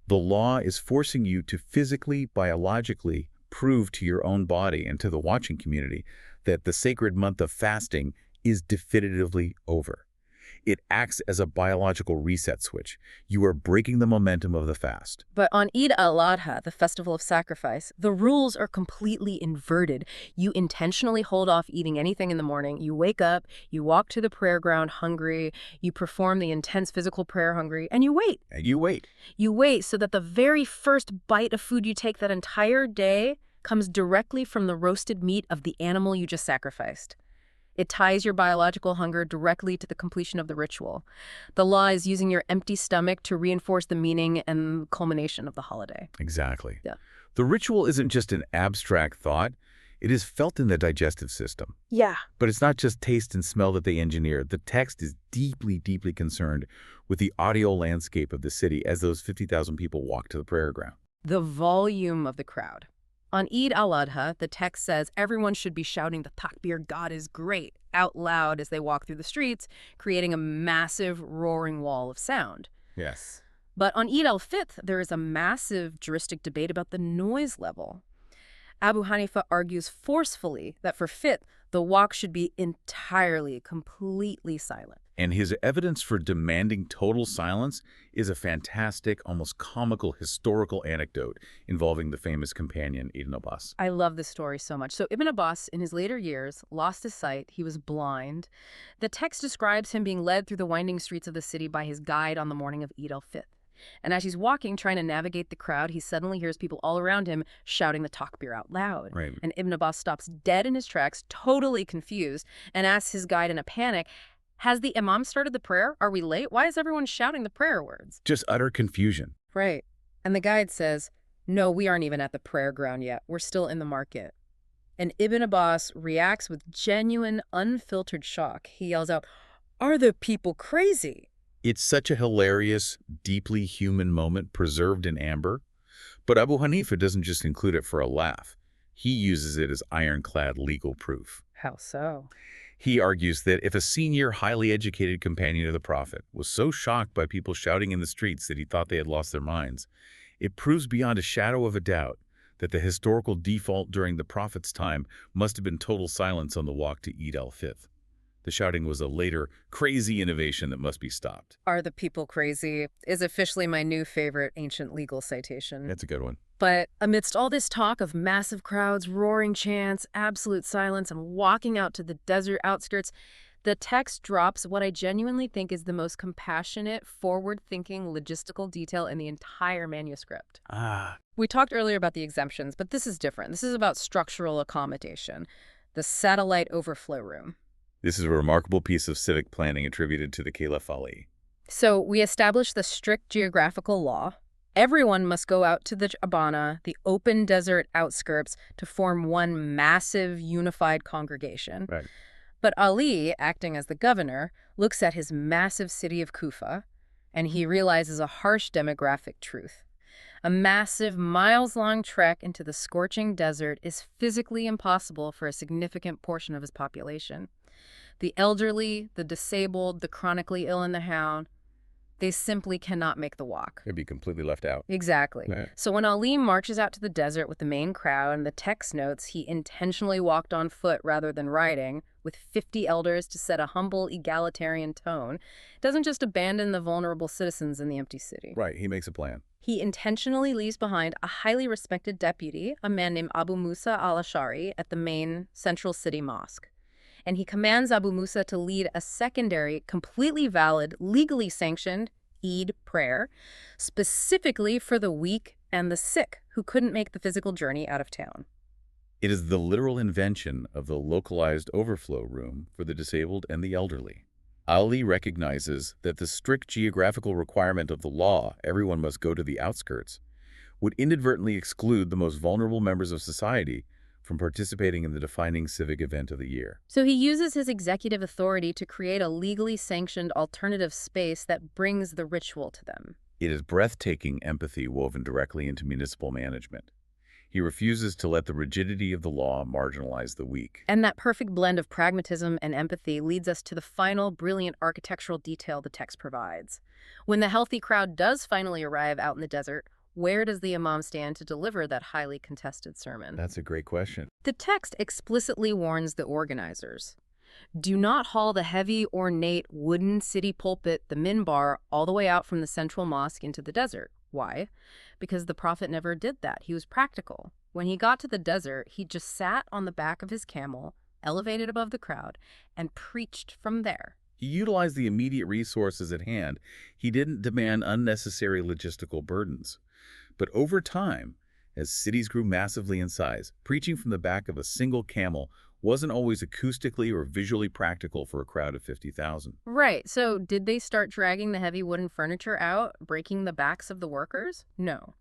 the law is forcing you to physically, biologically prove to your own body and to the watching community that the sacred month of fasting is definitively over. It acts as a biological reset switch. You are breaking the momentum of the fast. But on Eid al-Adha, the festival of sacrifice, the rules are completely inverted. You intentionally hold off eating anything in the morning. You wake up, you walk to the prayer ground hungry, you perform the intense physical prayer hungry, and you wait. And you wait. You wait so that the very first bite of food you take that entire day comes directly from the roasted meat of the animal you just sacrificed. It ties your biological hunger directly to the completion of the ritual. The law is using your empty stomach to reinforce the meaning and culmination of the holiday. Exactly. Yeah. The ritual isn't just an abstract thought. It is felt in the digestive system. Yeah. But it's not just taste and smell that they engineer. The text is deeply, deeply concerned with the audio landscape of the city as those 50,000 people walk to the prayer ground. The volume of the crowd. On Eid al-Adha, the text says everyone should be shouting the Takbir, God is great, out loud as they walk through the streets, creating a massive roaring wall of sound. Yes. But on Eid al-Fitr, there is a massive juristic debate about the noise level. Abu Hanifa argues forcefully that for Fitr, the wak should be entirely, completely silent. And his evidence for demanding total silence is a fantastic, almost comical historical anecdote involving the famous companion Ibn Abbas. I love this story so much. So Ibn Abbas, in his later years, lost his sight. He was blind. The text describes him being led through the winding streets of the city by his guide on the morning of Eid al-Fitr. And as he's walking, trying to navigate the crowd, he suddenly hears people all around him shouting the Takbir out loud. Right. And Ibn Abbas stops dead in his tracks, totally confused, and asks his guide in a panic, has the imam started the prayer? Are we late? Why is everyone shouting the prayer words? Just utter confusion. Right. And the guide says, no, we aren't even at the prayer ground yet. We're still in the market. And Ibn Abbas reacts with genuine, unfiltered shock. He yells out, are the people crazy? It's such a hilarious, deeply human moment preserved in amber. But Abu Hanifa doesn't just include it for a laugh. He uses it as ironclad legal proof. How so? He argues that if a senior, highly educated companion of the Prophet was so shocked by people shouting in the streets that he thought they had lost their minds, it proves beyond a shadow of a doubt that the historical default during the Prophet's time must have been total silence on the walk to Eid al-Fitr. The shouting was a later, crazy innovation that must be stopped. Are the people crazy is officially my new favorite ancient legal citation. That's a good one. But amidst all this talk of massive crowds, roaring chants, absolute silence, and walking out to the desert outskirts, the text drops what I genuinely think is the most compassionate, forward-thinking logistical detail in the entire manuscript. We talked earlier about the exemptions, but this is different. This is about structural accommodation, the satellite overflow room. This is a remarkable piece of civic planning attributed to the Caliph Ali. So we established the strict geographical law. Everyone must go out to the Abana, the open desert outskirts, to form one massive unified congregation. Right. But Ali, acting as the governor, looks at his massive city of Kufa, and he realizes a harsh demographic truth. A massive, miles-long trek into the scorching desert is physically impossible for a significant portion of his population. The elderly, the disabled, the chronically ill and the hound, they simply cannot make the walk. They'd be completely left out. Exactly. Right. So when Ali marches out to the desert with the main crowd, and the text notes he intentionally walked on foot rather than riding, with 50 elders to set a humble, egalitarian tone, doesn't just abandon the vulnerable citizens in the empty city. Right, he makes a plan. He intentionally leaves behind a highly respected deputy, a man named Abu Musa al-Ashari, at the main central city mosque. And he commands Abu Musa to lead a secondary, completely valid, legally sanctioned Eid prayer, specifically for the weak and the sick who couldn't make the physical journey out of town. It is the literal invention of the localized overflow room for the disabled and the elderly. Ali recognizes that the strict geographical requirement of the law, everyone must go to the outskirts, would inadvertently exclude the most vulnerable members of society from participating in the defining civic event of the year. So he uses his executive authority to create a legally sanctioned alternative space that brings the ritual to them. It is breathtaking empathy woven directly into municipal management. He refuses to let the rigidity of the law marginalize the weak. And that perfect blend of pragmatism and empathy leads us to the final brilliant architectural detail the text provides. When the healthy crowd does finally arrive out in the desert, where does the imam stand to deliver that highly contested sermon? That's a great question. The text explicitly warns the organizers. Do not haul the heavy, ornate, wooden city pulpit, the minbar, all the way out from the central mosque into the desert. Why? Because the prophet never did that. He was practical. When he got to the desert, he just sat on the back of his camel, elevated above the crowd, and preached from there. He utilized the immediate resources at hand. He didn't demand unnecessary logistical burdens. But over time, as cities grew massively in size, preaching from the back of a single camel wasn't always acoustically or visually practical for a crowd of 50,000. Right, so did they start dragging the heavy wooden furniture out, breaking the backs of the workers? No.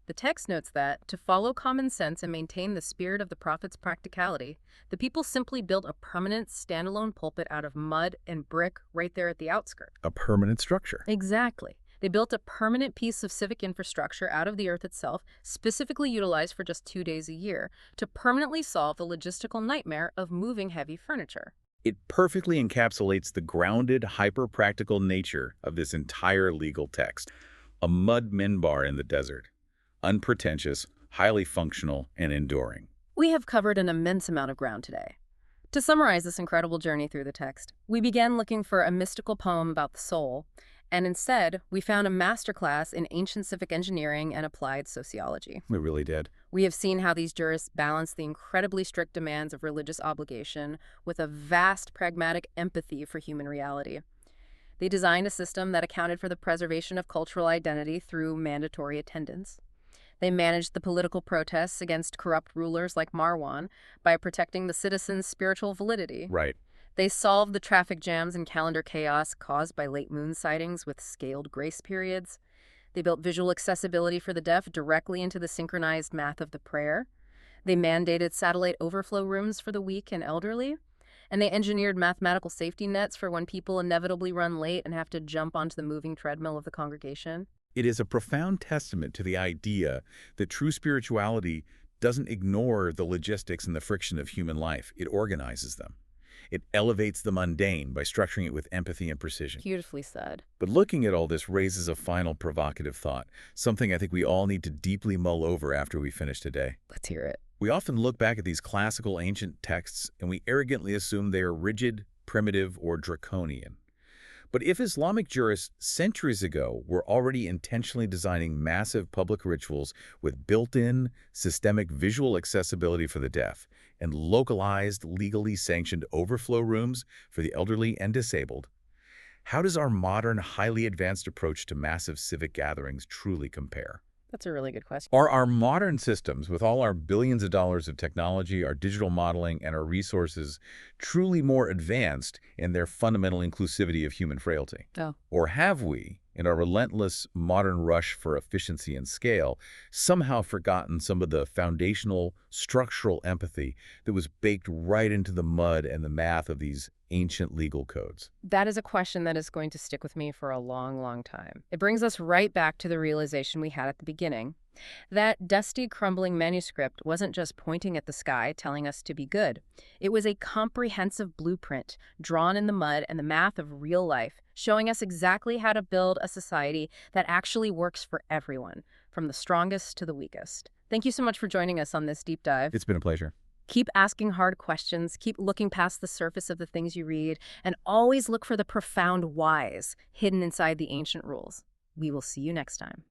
The text notes that, to follow common sense and maintain the spirit of the prophet's practicality, the people simply built a permanent, standalone pulpit out of mud and brick right there at the outskirts. A permanent structure. Exactly. They built a permanent piece of civic infrastructure out of the earth itself, specifically utilized for just 2 days a year, to permanently solve the logistical nightmare of moving heavy furniture. It perfectly encapsulates the grounded, hyper-practical nature of this entire legal text. A mud minbar in the desert. Unpretentious, highly functional, and enduring. We have covered an immense amount of ground today. To summarize this incredible journey through the text, we began looking for a mystical poem about the soul, and instead, we found a masterclass in ancient civic engineering and applied sociology. We really did. We have seen how these jurists balance the incredibly strict demands of religious obligation with a vast pragmatic empathy for human reality. They designed a system that accounted for the preservation of cultural identity through mandatory attendance. They managed the political protests against corrupt rulers like Marwan by protecting the citizens' spiritual validity. Right. They solved the traffic jams and calendar chaos caused by late moon sightings with scaled grace periods. They built visual accessibility for the deaf directly into the synchronized math of the prayer. They mandated satellite overflow rooms for the weak and elderly. And they engineered mathematical safety nets for when people inevitably run late and have to jump onto the moving treadmill of the congregation. It is a profound testament to the idea that true spirituality doesn't ignore the logistics and the friction of human life. It organizes them. It elevates the mundane by structuring it with empathy and precision. Beautifully said. But looking at all this raises a final provocative thought, something I think we all need to deeply mull over after we finish today. Let's hear it. We often look back at these classical ancient texts and we arrogantly assume they are rigid, primitive, or draconian. But if Islamic jurists centuries ago were already intentionally designing massive public rituals with built-in, systemic visual accessibility for the deaf and localized, legally sanctioned overflow rooms for the elderly and disabled, how does our modern, highly advanced approach to massive civic gatherings truly compare? That's a really good question. Are our modern systems, with all our billions of dollars of technology, our digital modeling, and our resources, truly more advanced in their fundamental inclusivity of human frailty? Oh. Or have we, in our relentless modern rush for efficiency and scale, somehow forgotten some of the foundational, structural empathy that was baked right into the mud and the math of these ancient legal codes? That is a question that is going to stick with me for a long, long time. It brings us right back to the realization we had at the beginning. That dusty, crumbling manuscript wasn't just pointing at the sky, telling us to be good. It was a comprehensive blueprint, drawn in the mud and the math of real life, showing us exactly how to build a society that actually works for everyone, from the strongest to the weakest. Thank you so much for joining us on this deep dive. It's been a pleasure. Keep asking hard questions, keep looking past the surface of the things you read, and always look for the profound whys hidden inside the ancient rules. We will see you next time.